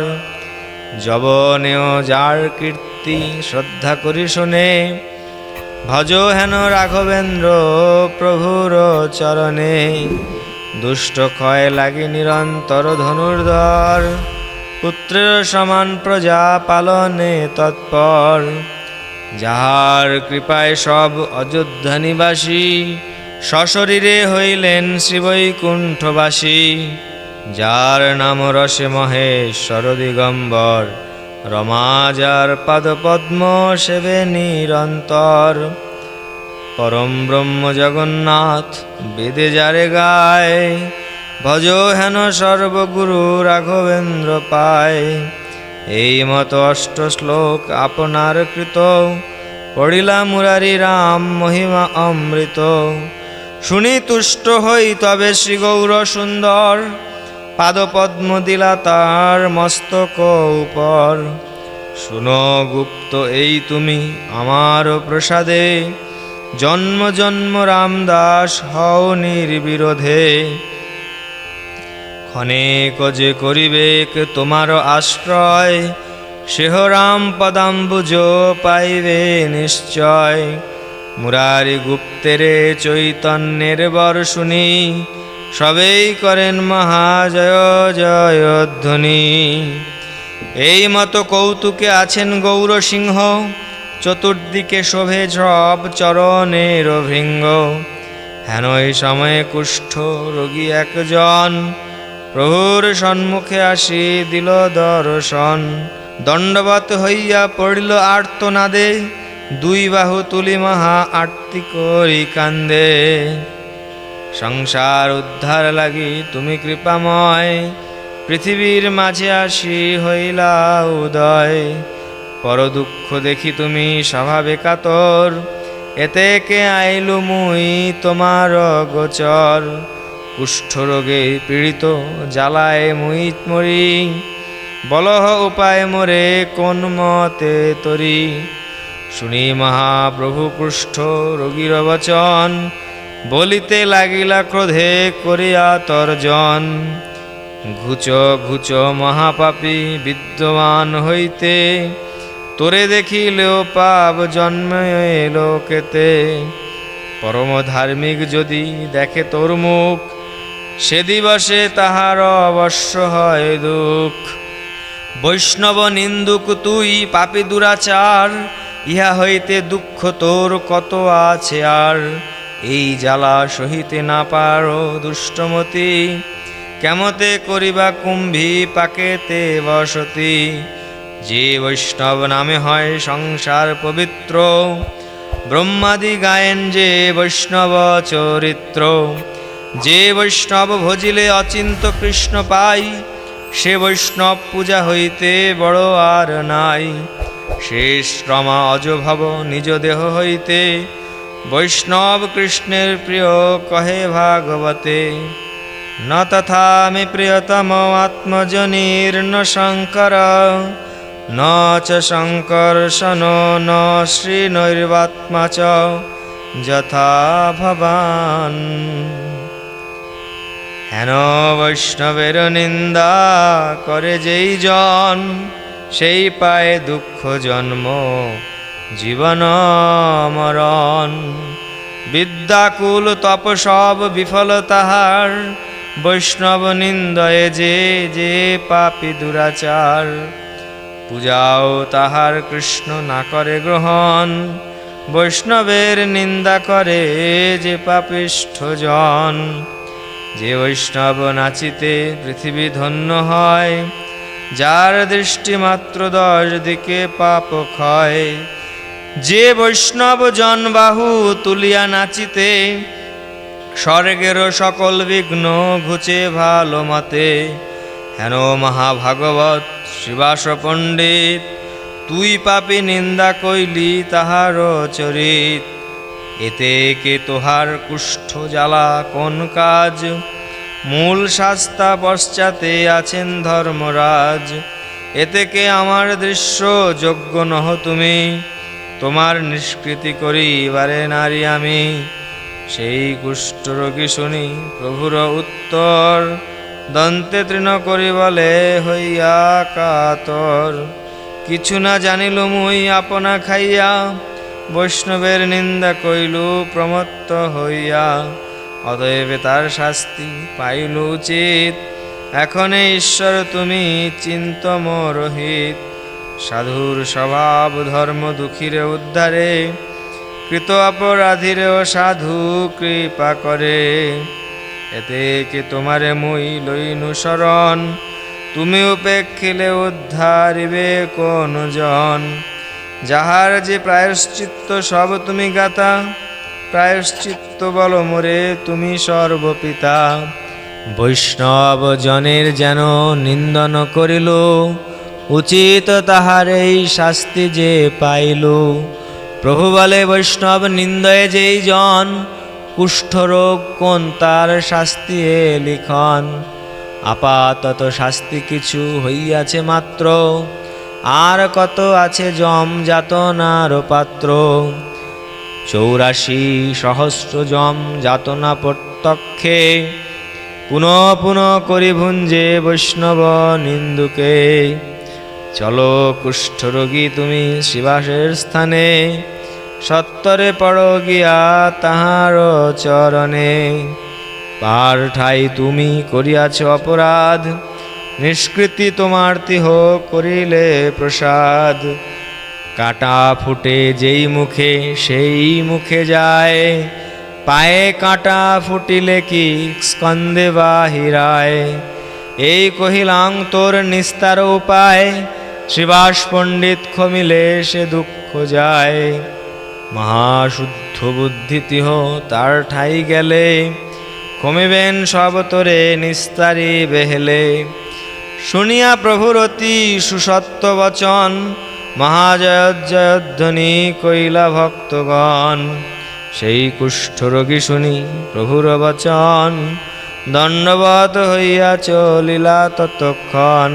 যবনেও যার কীর্তি শ্রদ্ধা করি শোনে, ভজ হেন রাঘবেন্দ্র প্রভুর চরণে। দুষ্ট ক্ষয় লাগি নিরন্তর ধনুর্ধর, পুত্রের সমান প্রজা পালনে তৎপর। যাহার কৃপায় সব অযোধ্যা নিবাসী, সশরীরে হইলেন শ্রীবৈকুণ্ঠবাসী। যার নাম রসে মহেশ্বর দিগম্বর, রমা যার পাদপদ্ম সেবে নিরন্তর। পরম ব্রহ্ম জগন্নাথ বেদে যারে গায়, ভজ হেন সর্বগুরু রাঘবেন্দ্র পায়। এই মত অষ্ট শ্লোক আপনার কৃত, পড়িলা মুরারি রাম মহিমা অমৃত। শুনি তুষ্ট হই তবে শ্রী গৌর সুন্দর, পাদপদ্ম দিলা তার মস্তক উপর। শুনো গুপ্ত এই তুমি আমার প্রসাদে, জন্ম জন্ম রামদাস হও নির্বিরোধে। ক্ষণেক যে করিবেক তোমার আশ্রয়, সেহ রাম পদাম্বুজ পাইবে নিশ্চয়। মুরারি গুপ্তেরে চৈতন্যের বর শুনি, সবেই করেন মহাজয় জয়ধ্বনি। এই মতো কৌতুকে আছেন গৌর সিংহ, চতুর্দিকে শোভে সব চরণের ভৃঙ্গ। হেন এই সময়ে কুষ্ঠ রোগী একজন, প্রভুর সম্মুখে আসি দিল দর্শন। দণ্ডবত হইয়া পড়িল আর্তনাদে, দুই বাহু তুলি মহা আরতি করি কান্দে। সংসার উদ্ধার লাগি তুমি কৃপাময়, পৃথিবীর মাঝে আসি হইলা উদয়। পর দুঃখ দেখি তুমি স্বভাবে কাতর, এতে কে আইলু মুই তোমার গোচর। কুষ্ঠরোগে পীড়িত জ্বালায় মুই মরি, বলহ উপায় মোরে কোন মতে তরি। শুনি মহাপ্রভু কুষ্ঠ রোগীর বচন, বলিতে লাগিলা ক্রোধে করিয়া তর্জন। ঘুচ ঘুচ মহাপাপী বিদ্যমান হইতে, তোরে দেখিলেও পাপ জন্ম এলো কেতে। পরম ধার্মিক যদি দেখে তোর মুখ, সে দিবসে তাহার অবশ্য হয় দুঃখ। বৈষ্ণব নিন্দুক তুই পাপী দুরাচার, ইহা হইতে দুঃখ তোর কত আছে আর। এই জ্বালা সহিতে না পারো দুষ্টমতি, কেমতে করিবা কুম্ভী পাকেতে বসতি। যে বৈষ্ণব নামে হয় সংসার পবিত্র, ব্রহ্মাদি গায়েন যে বৈষ্ণব চরিত্র। যে বৈষ্ণব ভজিলে অচিন্ত কৃষ্ণ পাই, সে বৈষ্ণব পূজা হইতে বড় আর নাই। শেষ রমা অজভব নিজ দেহ হইতে, বৈষ্ণব কৃষ্ণের প্রিয় কহে ভাগবতে। ন তথা মে প্রিয়তম আত্মজনীর্ণ শঙ্কর, ন চ শঙ্কর্ষণ ন শ্রীনৈর্বাত্মা চ যথা ভবান। হেন বৈষ্ণবের নিন্দা করে যেই জন, সেই পায় দুঃখ জন্ম জীবন মরণ। বিদ্যাকুল তপ সব বিফল তাহার, বৈষ্ণব নিন্দয়ে যে যে পাপী দুরাচার। পূজাও তাহার কৃষ্ণ না করে গ্রহণ, বৈষ্ণবের নিন্দা করে যে পাপিষ্ঠ জন। যে বৈষ্ণব নাচিতে পৃথিবী ধন্য হয়, যার দৃষ্টি মাত্র 10 দিকে পাপ ক্ষয়। যে বৈষ্ণব জন বাহু তুলিয়া নাচিতে, স্বর্গের সকল বিঘ্ন ঘুচে ভালো মতে। হেন মহাভাগবত শ্রীবাস পণ্ডিত, তুই পাপী নিন্দা কইলি তাহার চরিত। এতে কে তোহার কুষ্ঠ জ্বালা কোন কাজ, মূল শাস্তা পশ্চাতে আছেন ধর্মরাজ। এতে কে আমার দৃশ্য যোগ্য নহ তুমি, তোমার নিষ্কৃতি করিবারে নারী আমি। সেই কুষ্ঠরোগী শুনি প্রভুর উত্তর, দন্তে তৃণ করি বলে হইয়া কাতর। কিছু না জানিল মুই আপনা খাইয়া, বৈষ্ণবের নিন্দা কইলু প্রমত্ত হইয়া। অতএব তার শাস্তি পাইল উচিত, এখনে ঈশ্বর তুমি চিন্ত মোরহিত। সাধুর স্বভাব ধর্ম দুঃখীরে উদ্ধারে, কৃত অপরাধীরেও সাধু কৃপা করে। এতে কি তোমারে মুই লইনু শরণ, তুমি উপেক্ষিলে উদ্ধারিবে কোন জন। যাহার যে প্রায়শ্চিত্ত সব তুমি গাতা, প্রায়শ্চিত্ত বল মোরে তুমি সর্বপিতা। বৈষ্ণব জনের যেন নিন্দন করিল, উচিত তাহার এই শাস্তি যে পাইল। প্রভু বলে বৈষ্ণব নিন্দয়ে যেই জন, কুষ্ঠরোগ কোন তার শাস্তি এ লিখন। আপাতত শাস্তি কিছু হইয়াছে মাত্র, আর কত আছে যম যাতনার পাত্র। 84,000 যম যাতনা প্রত্যক্ষে, পুনঃ পুনঃ করি ভুঞ্জে বৈষ্ণব নিন্দুকে। চলো কুষ্ঠরোগী তুমি শিবাসের স্থানে, সত্তরে পড়ো গিয়া তাহার চরণে। পার ঠাই তুমি করিয়াছ অপরাধ, নিষ্কৃতি তোমার তিহ করিলে প্রসাদ। কাঁটা ফুটে যেই মুখে সেই মুখে যায়, পায়ে কাঁটা ফুটিলে কি স্কন্দে বাহিরায়। এই কহিলাং তোর নিস্তার উপায়, শ্রীবাস পণ্ডিত খমিলে সে দুঃখ যায়। মহাশুদ্ধ বুদ্ধি তিহ তার ঠাই গেলে, কমিবেন সব তোরে নিস্তারি বেহেলে। শুনিয়া প্রভুর অতি সুসত্য বচন, মহাজয়ধ্বনি কইলা ভক্তগণ। সেই কুষ্ঠরোগী শুনি প্রভুর বচন, দণ্ডবত হইয়া চলিলা ততক্ষণ।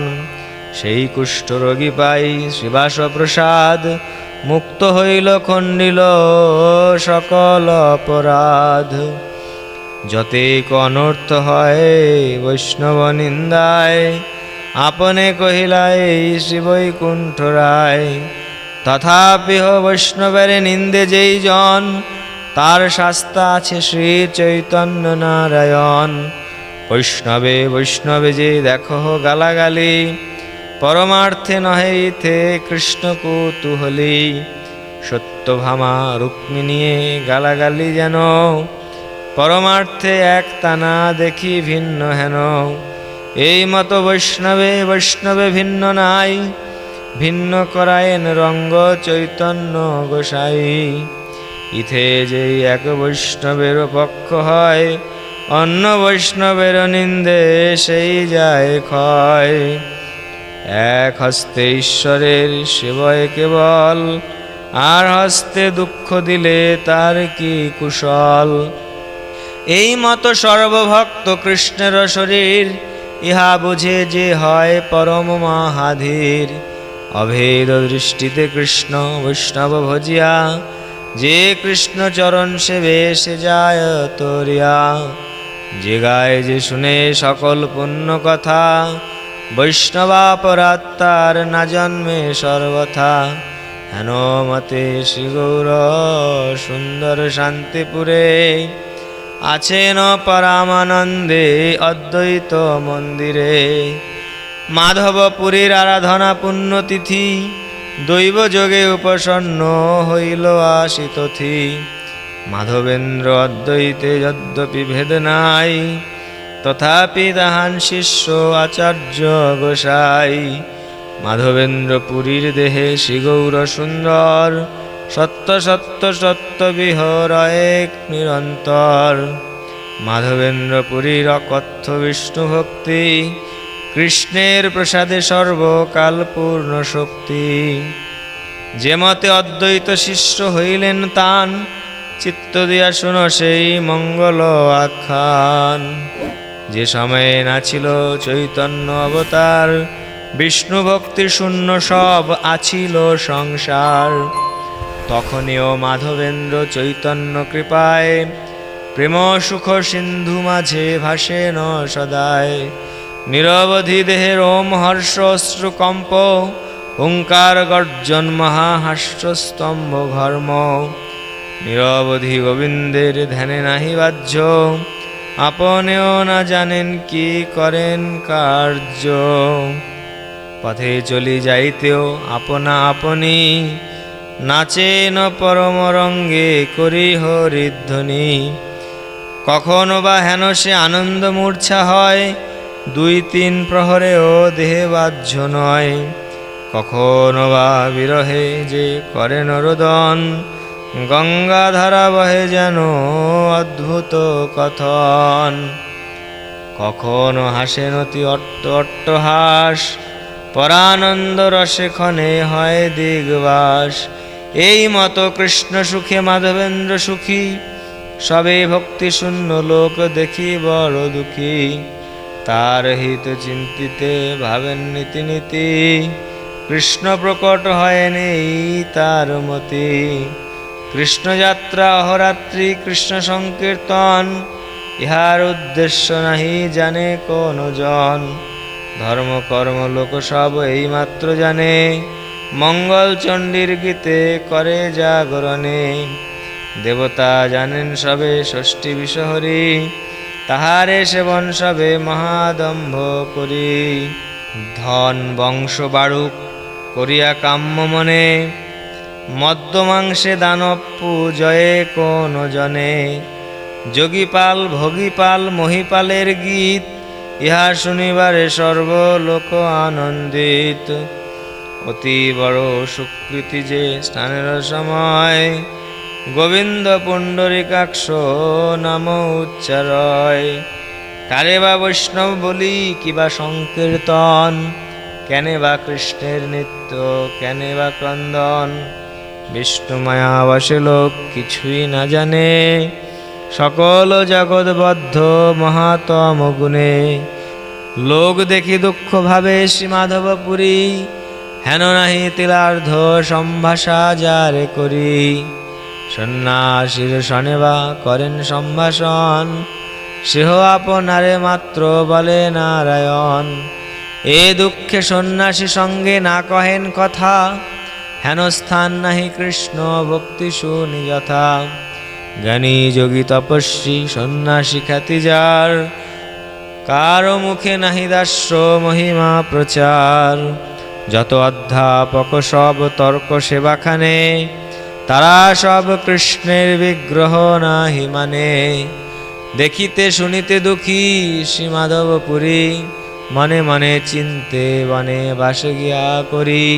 সেই কুষ্ঠরোগী পাই শ্রীবাস প্রসাদ, মুক্ত হইল খণ্ডিল সকল অপরাধ। যতেক অনর্থ হয় বৈষ্ণব নিন্দায়, আপনে কহিলা এই শ্রীবৈকুণ্ঠ রায়। তথাপি বৈষ্ণবের নিন্দে যেই জন, তার শাস্তা আছে শ্রী চৈতন্য নারায়ণ। বৈষ্ণবে বৈষ্ণবে যে দেখো গালাগালি, পরমার্থে নহে ইথে কৃষ্ণ কৌতূহলী। সত্যভামা রুক্মিণীয়ে গালাগালি যেন, পরমার্থে এক তানা দেখি ভিন্ন হেন। এই মত বৈষ্ণবে বৈষ্ণবে ভিন্ন নাই, ভিন্ন করায়েন রঙ্গ চৈতন্য গোসাই। ইথে যেই এক বৈষ্ণবের পক্ষ হয়, অন্য বৈষ্ণবের নিন্দে সেই যায় ক্ষয়। এক হস্তে ঈশ্বরের সেবয় কেবল, আর হস্তে দুঃখ দিলে তার কি কুশল। এই মত সর্বভক্ত কৃষ্ণের শরীর, ইহা বুঝে যে হয় পরম মহাধীর। অভেদ দৃষ্টিতে কৃষ্ণ বৈষ্ণব ভজিয়া, যে কৃষ্ণ চরণ সেবে সে যায় তরিয়া। যে গায় যে শুনে সকল পুণ্য কথা, বৈষ্ণবাপরাত্মার না জন্মে সর্বথা। হেন মতে শ্রী গৌর সুন্দর শান্তিপুরে, আছেন পরামানন্দে অদ্বৈত মন্দিরে। মাধবপুরীর আরাধনা পুণ্যতিথি, দৈব যোগে উপসন্ন হইল আসিতথি। মাধবেন্দ্র অদ্বৈতে যদ্যপি ভেদ নাই, তথাপি তাহান শিষ্য আচার্য গোসাই। মাধবেন্দ্র পুরীর দেহে শ্রী গৌর সুন্দর, সত্য সত্য সত্য বিহর এক নিরন্তর। মাধবেন্দ্র পুরীর অকথ্য বিষ্ণু ভক্তি, কৃষ্ণের প্রসাদে সর্বকাল পূর্ণ শক্তি। যে মতে অদ্বৈত শিষ্য হইলেন তান, চিত্ত দিয়া শুন সেই মঙ্গল আখ্যান। যে সময়ে নাছিল চৈতন্য অবতার, বিষ্ণু ভক্তি শূন্য সব আছিল সংসার। তখনিও মাধবেন্দ্র চৈতন্য কৃপায়, প্রেম সুখ সিন্ধু মাঝে ভাসেন সদায়। নিরবধি দেহের ওম হর্ষ অশ্রুকম্প, ওঙ্কার গর্জন মহাহাস্যস্তম্ভ ঘর্ম। নিরবধি গোবিন্দের ধ্যানে নাহি বাহ্য, আপনেও না জানেন কি করেন কার্য। পথে চলি যাইতেও আপনা আপনি, নাচেন পরম রঙ্গে করি হরিধ্বনি। কখনো বা হেন সে আনন্দ মূর্ছা হয়, 2-3 প্রহরেও দেহে বাহ্য নয়। কখনো বা বিরহে যে করেন রোদন, গঙ্গাধারা বহে যেন অদ্ভুত কথন। কখনো হাসেন অতি অট্টহাস, পরানন্দ রসে ক্ষণে হয় দিগবাস। এই মতো কৃষ্ণ সুখে মাধবেন্দ্র সুখী, সবে ভক্তি শূন্য লোক দেখি বড় দুঃখী। তার হিত চিন্তিতে ভাবেন নীতি নীতি, কৃষ্ণ প্রকট হয় নেই তার মতি। কৃষ্ণ যাত্রা অহরাত্রি কৃষ্ণ সংকীর্তন, ইহার উদ্দেশ্য নাহি জানে কোন জন। ধর্ম কর্ম লোক সব এই মাত্র জানে, মঙ্গল চণ্ডীর গীতে করে জাগরণে। দেবতা জানেন সবে ষষ্ঠী বিষহরি, তাহারে সেবন সবে মহাদম্ভ করি। ধন বংশ বাড়ুক করিয়া কাম্য মনে, মদ্যমাংসে দানব পূজয়ে কোন জনে। যোগীপাল ভোগীপাল মহিপালের গীত, ইহা শুনিবারে সর্বলোক আনন্দিত। অতি বড় সুকৃতি যে স্নানের সময়, গোবিন্দ পুণ্ডরিকাক্ষ নাম উচ্চারয়। কারে বা বৈষ্ণব বলি কিবা সংকীর্তন, কেনে বা কৃষ্ণের নিত্য কেনে বা ক্রন্দন। বিষ্ণু মায়া বসে লোক কিছুই না জানে, সকল জগৎবদ্ধ মহাতম গুণে। লোক দেখি দুঃখ ভাবে শ্রী মাধবপুরী, হেন নাহি তিলার্ধ সম্ভাষা যারে করি। সন্ন্যাসীর শনেবা করেন সম্ভাষণ, সেহ আপনারে মাত্র বলে নারায়ণ। এ দুঃখে সন্ন্যাসী সঙ্গে না কহেন কথা, হেন স্থান নাহি কৃষ্ণ ভক্তি শুনি যথা। জ্ঞানী যোগী তপস্বী সন্ন্যাসী খ্যাতি যার, কারো মুখে নাহি দাস্য মহিমা প্রচার। যত অধ্যাপক সব তর্ক সেবাখানে, তারা সব কৃষ্ণের বিগ্রহ নাহি মানে। দেখিতে শুনিতে দুঃখী শ্রী মাধবপুরী, মনে মনে চিনতে বনে বাস গিয়া করি।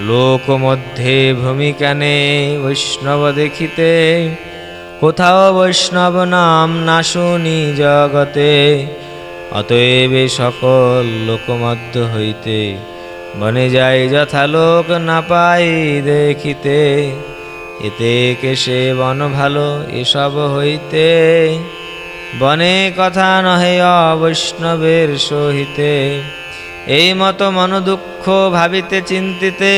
লোক মধ্যে ভূমিকানে বৈষ্ণব দেখিতে, কোথাও বৈষ্ণব নাম না শুনি জগতে। অতএব সকল লোকমধ্য হইতে, বনে যাই যথা লোক না পাই দেখিতে। এতে কেশে বন ভালো এসব হইতে, বনে কথা নহে অবৈষ্ণবের সহিতে। এই মতো মন দুঃখ ভাবিতে চিন্তিতে,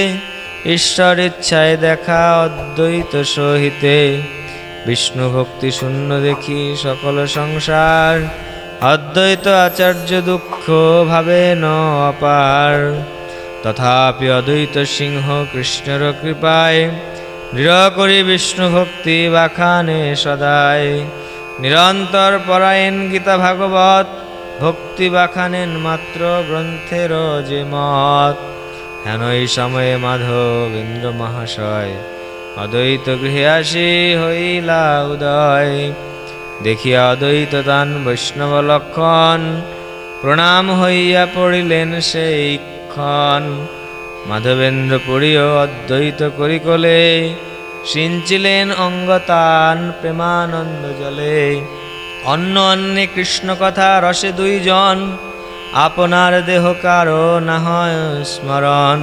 ঈশ্বর ইচ্ছায় দেখা অদ্বৈত সহিতে। বিষ্ণু ভক্তি শূন্য দেখি সকল সংসার, অদ্বৈত আচার্য দুঃখ ভাবে ন অপার। তথাপি অদ্বৈত সিংহ কৃষ্ণের কৃপায়, দৃঢ় করি বিষ্ণু ভক্তি বাখানে সদায়। নিরন্তর পরায়ণ গীতা ভাগবত, ভক্তি বাখানেন মাত্র গ্রন্থের যে মত। হেন এই সময়ে মাধবেন্দ্র মহাশয়, অদ্বৈত গৃহে আসি হইলা উদয়। দেখিয়া অদ্বৈত দান বৈষ্ণব লক্ষণ, প্রণাম হইয়া পড়িলেন সেই ক্ষণ। মাধবেন্দ্র পড়িও অদ্বৈত করি কোলে, সিঞ্চিলেন অঙ্গতান প্রেমানন্দ জলে। অন্য অন্যে কৃষ্ণ কথা রসে দুইজন, আপনার দেহ কারো না হয় স্মরণ।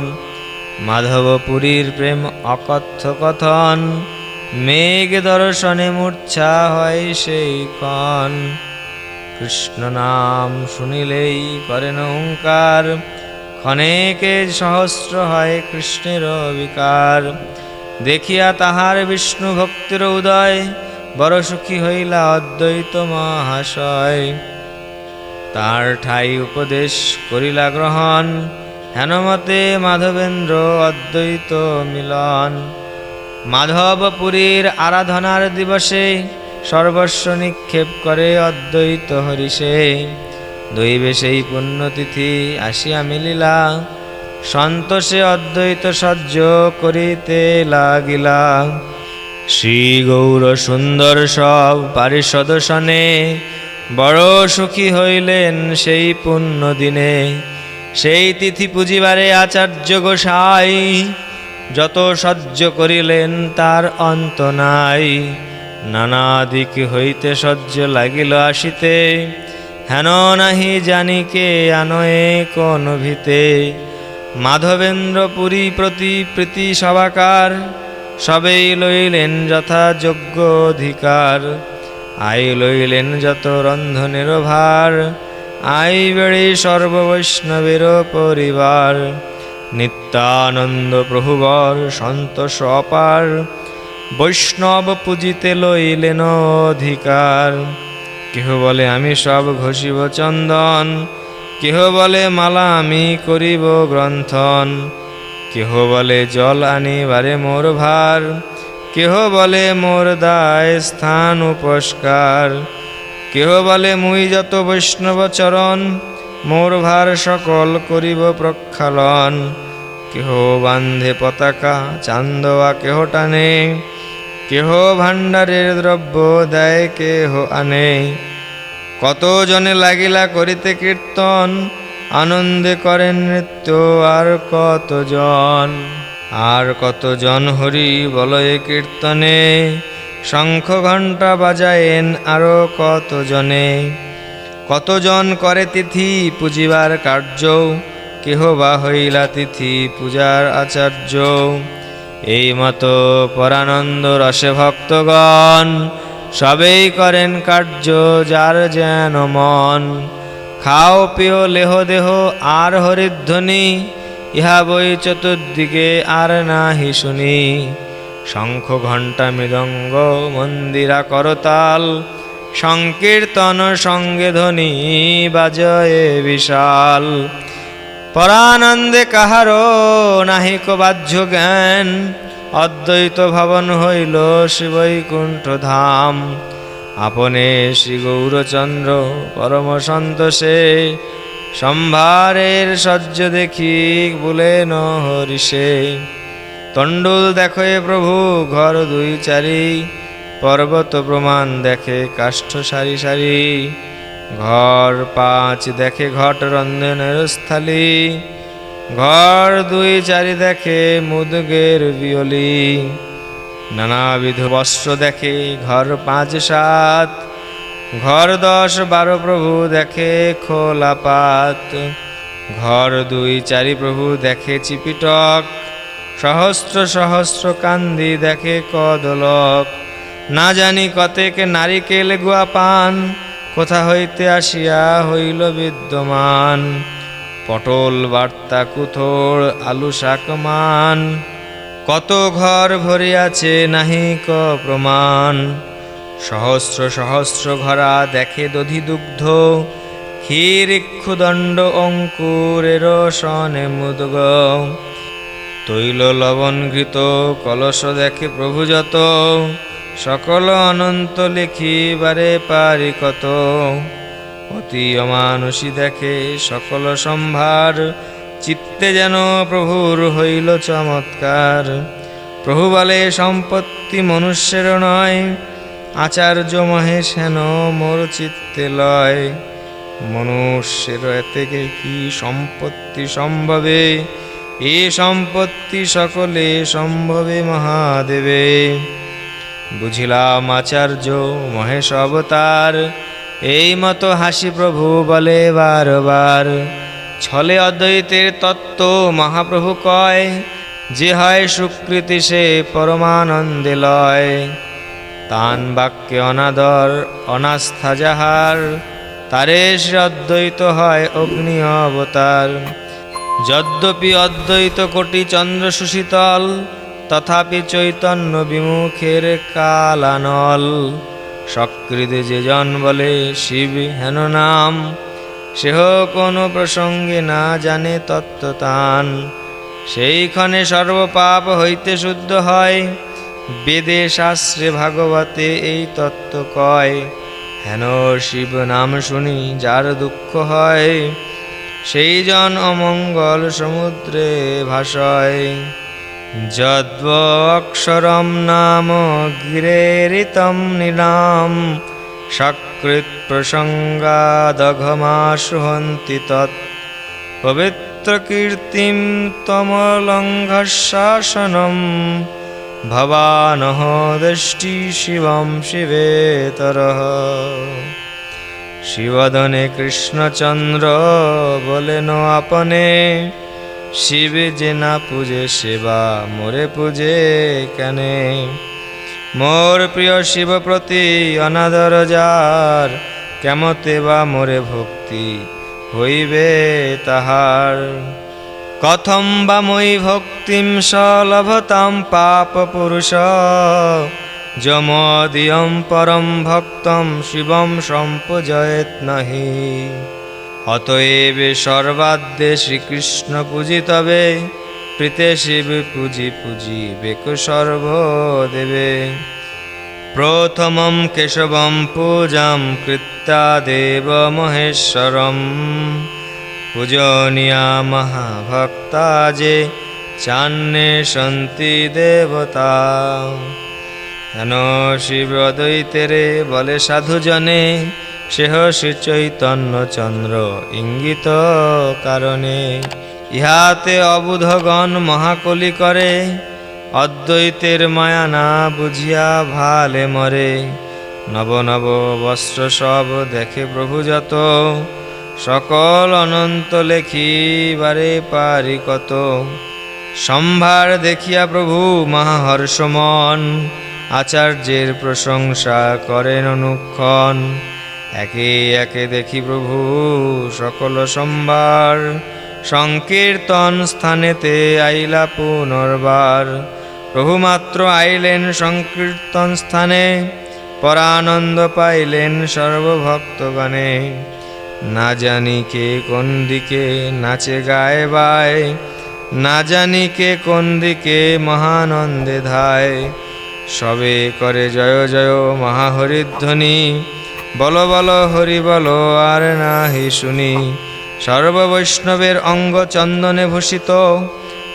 মাধবপুরীর প্রেম অকথ্য কথন, মেঘ দর্শনে মূর্ছা হয় সেই ক্ষণ। কৃষ্ণ নাম শুনিলেই করেন ওঙ্কার, ক্ষণেকে সহস্র হয় কৃষ্ণের বিকার। দেখিয়া তাহার বিষ্ণু ভক্তির উদয়, বড় সুখী হইলা অদ্বৈত মহাশয়। তার ঠাই উপদেশ করিলা গ্রহণ, হেনমতে মাধবেন্দ্র অদ্বৈত মিলন। মাধবপুরীর আরাধনার দিবসে, সর্বস্ব নিক্ষেপ করে অদ্বৈত হরিষে। দৈবে সেই পুণ্যতিথি আসিয়া মিলিলা, সন্তোষে অদ্বৈত সহ্য করিতে লাগিলা। শ্রী গৌর সুন্দর সব পারিষদ শনে, বড় সুখী হইলেন সেই পুণ্য দিনে। সেই তিথি পুজিবারে আচার্য গোসাই, যত সহ্য করিলেন তার অন্ত নাই। নানা দিক হইতে সহ্য লাগিল আসিতে, হেন নাহি জানি কে আনয়ে কোন ভিতে। মাধবেন্দ্র পুরী প্রতি প্রীতি সবাকার, সবেই লইলেন যথা যোগ্য অধিকার। আই লইলেন যত রন্ধনের ভার, আই বেড়ে সর্ববৈষ্ণবের পরিবার। নিত্যানন্দ প্রভুবর সন্তোষ অপার, বৈষ্ণব পূজিতে লইলেন অধিকার। কেহ বলে আমি সব ঘষিব চন্দন, কেহ বলে মালা আমি করিব গ্রন্থন। কেহ বলে জল আনিবারে মোর ভার, কেহ বলে মোর দায় স্থান উপস্কার। কেহ বলে মুই যত বৈষ্ণব চরণ, মোর ভার সকল করিব প্রক্ষালন। কেহ বান্ধে পতাকা চান্দোয়া কেহ টানে, কেহ ভাণ্ডারের দ্রব্য দেয় কেহ আনে। কত জনে লাগিলা করিতে কীর্তন, আনন্দে করেন নৃত্য আর কতজন হরি বলয়ে কীর্তনে। শঙ্খ ঘণ্টা বাজায়েন আরো কতজনে। কতজন করে তিথি পূজিবার কার্য, কেহ বা হইলা তিথি পূজার আচার্য। এই মতো পরানন্দ রসে ভক্তগণ, সবেই করেন কার্য যার যেন মন। খাও পেও লেহ দেহ আর হরিধ্বনি, ইহা বই চতুর্দিকে আর নাহি শুনি। শঙ্খ ঘণ্টা মৃদঙ্গ মন্দিরা করতাল, সংকীর্তন সঙ্গে ধ্বনি বাজয়ে বিশাল। পরানন্দে কাহারো নাহিক বাহ্য জ্ঞান, অদ্বৈত ভবন হইল শিবৈকুণ্ঠ ধাম। আপনে শ্রী গৌরচন্দ্র পরম সন্তোষে, সম্ভারের সহ্য দেখি বলেন হরিষে। তণ্ডুল দেখে প্রভু ঘর দুই চারি, পর্বত প্রমাণ দেখে কাষ্ঠ সারি সারি। ঘর 5 দেখে ঘট রন্ধনের স্থালি, ঘর 2 4 দেখে মুদগের বিয়লি। নানাবিধ বস্ত্র দেখে ঘর 5 7, ঘর 10 12 প্রভু দেখে খোলা পাত। ঘর 2 4 প্রভু দেখে চিপিটক, সহস্র সহস্র কান্দি দেখে কদলক। না জানি কতেক নারিকেল গুয়া পান, কোথা হইতে আসিয়া হইল বিদ্যমান। পটল বার্তা কুথোড় আলু শাক মান, কত ঘর ভরিয়াছে নাহি ক প্রমাণ। সহস্র সহস্র ঘরা দেখে দধি দুগ্ধ, ক্ষীর ইক্ষুদণ্ড অঙ্কুরের সনে মুদগ। তৈল লবণ ঘৃত কলস দেখে প্রভু যত, সকল অনন্ত লিখিবারে পারি কত। অতি অমানুষী দেখে সকল সম্ভার, চিত্তে যেন প্রভুর হইল চমৎকার। প্রভু বলে সম্পত্তি মনুষ্যের নয়, আচার্য মহেশ হেন মোর চিত্তে লয়। মনুষ্যের এতে কি সম্পত্তি সম্ভবে, এ সম্পত্তি সকলে সম্ভবে মহাদেবে। বুঝিলাম আচার্য মহেশ অবতার, এই মতো হাসি প্রভু বলে বারবার। ছলে অদ্বৈতের তত্ত্ব মহাপ্রভু কয়, যে হয় সুকৃতি সে পরমানন্দে লয়। তান বাক্যে অনাদর অনাস্থা যাহার, তারে শ্রী অদ্বৈত হয় অগ্নি অবতার। যদ্যপি অদ্বৈত কোটি চন্দ্র সুশীতল, তথাপি চৈতন্য বিমুখের কালানল। সকৃদে যে জন বলে শিব হেন নাম, সেহ কোনো প্রসঙ্গে না জানে তত্ত্বতান। সেইক্ষণে সর্বপাপ হইতে শুদ্ধ হয়, বেদে শাস্ত্রে ভাগবতে এই তত্ত্ব কয়। হেন শিব নাম শুনি যার দুঃখ হয়, সেই জন অমঙ্গল সমুদ্রে ভাসয়। যদ্ব অক্ষরম নাম গিরেরিতম নীলাম, সকৃত প্রসঙ্গাদঘমাশুহন্তি তৎ। পবিত্র কীর্তিম তমলঙ্ঘশাসনম, ভবানহ দৃষ্টি শিবম শিবেতরঃ। শিবদনে কৃষ্ণচন্দ্র বলেন আপনে, শিব যে না পূজে সেবা মোরে পূজে কেনে। মোর প্রিয় শিব প্রতি অনাদর যার, কেমতে বা মোরে ভক্তি হইবে তাহার। কথম বা মই ভক্তিম সলভতাম পাপ পুরুষ, যমদিয়ম পরম ভক্তম শিবম সম্পূজয়েত নাহি। অতএব সর্বাদ্যে শ্রীকৃষ্ণ পূজিতবে, প্রীতে শিব পূজি পূজি বেকু সর্বদেবে। প্রথমম কেশবম পূজাম কৃত্যা দেব মহেশ্বরম, পূজনীয়া মহাভক্তা যে চান্যে সন্তি দেবতা। হেন শিব দ্বৈতেরে বলে সাধুজনে, সেহ শ্রী চৈতন্য চন্দ্র ইঙ্গিত কারণে। ইহাতে অবুধগণ মহাকলি করে, অদ্বৈতের মায়া না বুঝিয়া ভালে মরে। নব নব বস্ত্র সব দেখে প্রভু যত, সকল অনন্ত লেখিবারে পারি কত। সম্ভার দেখিয়া প্রভু মহাহর্ষমন, আচার্যের প্রশংসা করেন অনুক্ষণ। একে একে দেখি প্রভু সকল সম্ভার, সংকীর্তন স্থানেতে আইলা পুনর্বার। প্রভু মাত্র আইলেন সংকীর্তন স্থানে, পরানন্দ পাইলেন সর্বভক্তগণে। না জানি কে কোন দিকে নাচে গায়ে বায়, না জানি কে কোন দিকে মহানন্দে ধায়। সবে করে জয় জয় মহাহরিধ্বনি, বল বল হরি বল আর নাহি শুনি। সর্ববৈষ্ণবের অঙ্গ চন্দনে ভূষিত,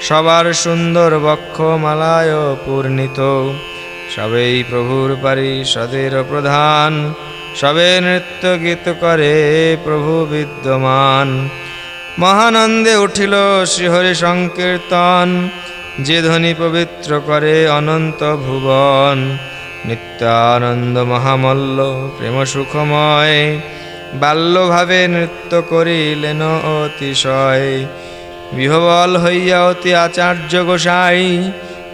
সবার সুন্দর বক্ষ মালায় পূর্ণিত। সবেই প্রভুর পারিষদের প্রধান, সবে নৃত্য গীত করে প্রভু বিদ্যমান। মহানন্দে উঠিল শ্রীহরি সংকীর্তন, যে ধ্বনি পবিত্র করে অনন্ত ভুবন। নিত্যানন্দ মহামল্ল প্রেম সুখময়, বাল্যভাবে নৃত্য করিলেন অতিশয়। বিহবল হইয়া অতি আচার্য গোসাই,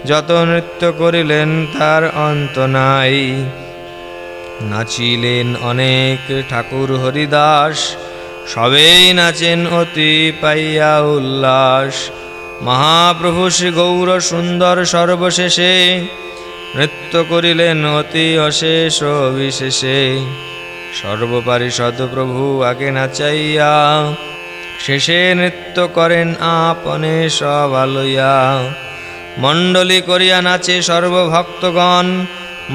যত নৃত্য করিলেন তার অন্ত নাই। নাচিলেন অনেক ঠাকুর হরিদাস, সবেই নাচেন অতি পাইয়া উল্লাস। মহাপ্রভু শ্রী গৌর সুন্দর সর্বশেষে, নৃত্য করিলেন অতি অশেষ বিশেষে। সর্বপারিষদ প্রভু আগে নাচাইয়া, শেষে নৃত্য করেন আপনে সব আলইয়া। মণ্ডলী করিয়া নাচে সর্বভক্তগণ,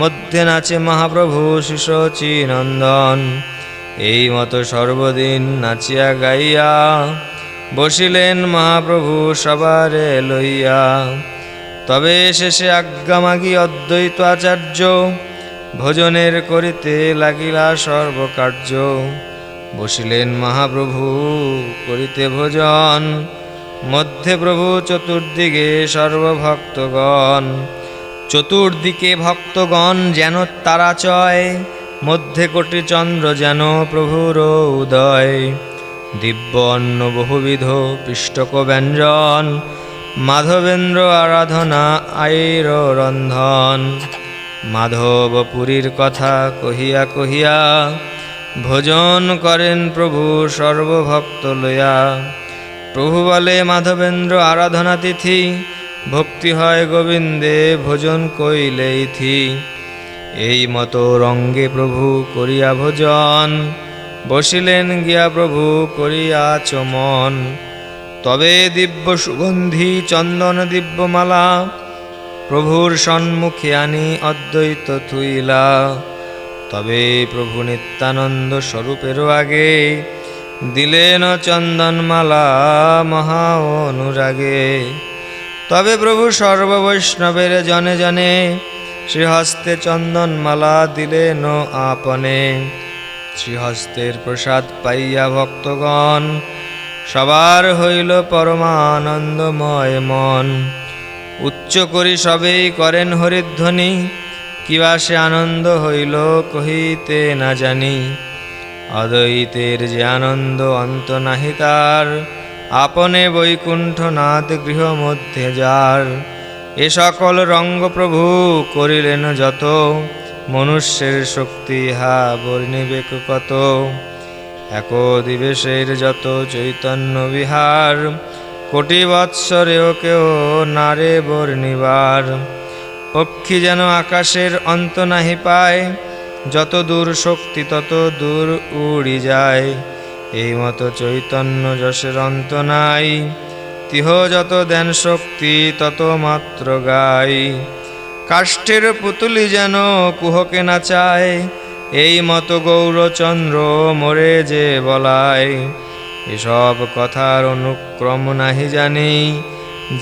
মধ্যে নাচে মহাপ্রভু শিশচী নন্দন। এই মতো সর্বদিন নাচিয়া গাইয়া, বসিলেন মহাপ্রভু সবারে লইয়া। তবে শেষে আজ্ঞা মাগি অদ্বৈত আচার্য, ভোজনের করিতে লাগিলা সর্বকার্য। বসিলেন মহাপ্রভু করিতে ভোজন, মধ্যে প্রভু চতুর্দিকে সর্বভক্তগণ। চতুর্দিকে ভক্তগণ যেন তারাচয়, মধ্যে কোটি চন্দ্র যেন প্রভুর উদয়। দিব্য অন্ন বহুবিধ পিষ্টক ব্যঞ্জন, মাধবেন্দ্র আরাধনা আইর রন্ধন। মাধব পুরীর কথা কহিয়া কহিয়া, ভোজন করেন প্রভু সর্বভক্ত লইয়া। প্রভু বলে মাধবেন্দ্র আরাধনা তিথি, ভক্তি হয় গোবিন্দে ভোজন কইলেই থি। এই মতো রঙ্গে প্রভু করিয়া ভোজন, বসিলেন গিয়া প্রভু করিয়া চমন। তবে দিব্য সুগন্ধি চন্দন দিব্যমালা, প্রভুর সম্মুখে আনি অদ্বৈত থুইলা। তবে প্রভু নিত্যানন্দ স্বরূপেরও আগে, দিলেন চন্দনমালা মহা অনুরাগে। তবে প্রভু সর্ববৈষ্ণবের জনে জনে, শ্রীহস্তে চন্দনমালা দিলেন আপনে। শ্রীহস্তের প্রসাদ পাইয়া ভক্তগণ, সবার হইল পরমানন্দময় মন। উচ্চ করি সবেই করেন হরিধ্বনি, কিবা সে আনন্দ হইল কহিতে না জানি। অদ্বৈতের যে আনন্দ অন্ত নাহি তার, আপনে বৈকুণ্ঠনাথ গৃহ মধ্যে যার। এ সকল রঙ্গ প্রভু করিলেন যত, মনুষ্যের শক্তি হা বর্ণিবেক কত। এক দিবেশের যত চৈতন্য বিহার, কোটি বৎসরেও কেউ নারে বর্ণিবার। পক্ষী যেন আকাশের অন্ত নাহি পায়, যত দূর শক্তি তত দূর উড়ি যায়। এই মতো চৈতন্য যশের অন্ত নাই, তিহ যত দেন শক্তি তত মাত্র গাই। কাষ্ঠের পুতুলি যেন কুহকে নাচায়, এই মতো গৌরচন্দ্র মোরে যে বলায়। এসব কথার অনুক্রম নাহি জানি,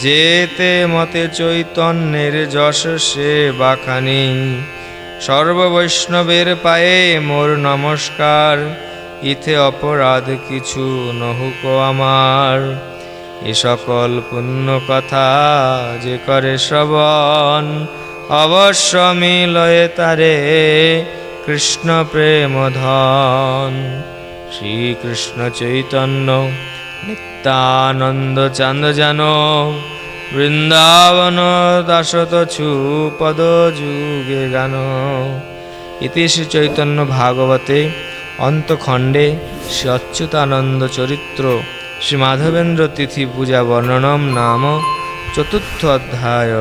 যেতে মতে চৈতন্যের যশ সে বাখানি। সর্ববৈষ্ণবের পায়ে মোর নমস্কার, ইথে অপরাধ কিছু নহুক আমার। এ সকল পুণ্য কথা যে করে শ্রবণ, অবশ্য মিলয়ে তারে কৃষ্ণ প্রেম ধন। শ্রীকৃষ্ণ চৈতন্য নিত্যানন্দ চান্দ যেন, বৃন্দাবন দাসতছু পদ যুগে গান। ইতি শ্রী চৈতন্য ভাগবতে অন্তখণ্ডে শ্রী অচ্যুতানন্দ চরিত্র শ্রী মাধবেন্দ্র তিথি পূজা বর্ণনম নাম চতুর্থ অধ্যায়।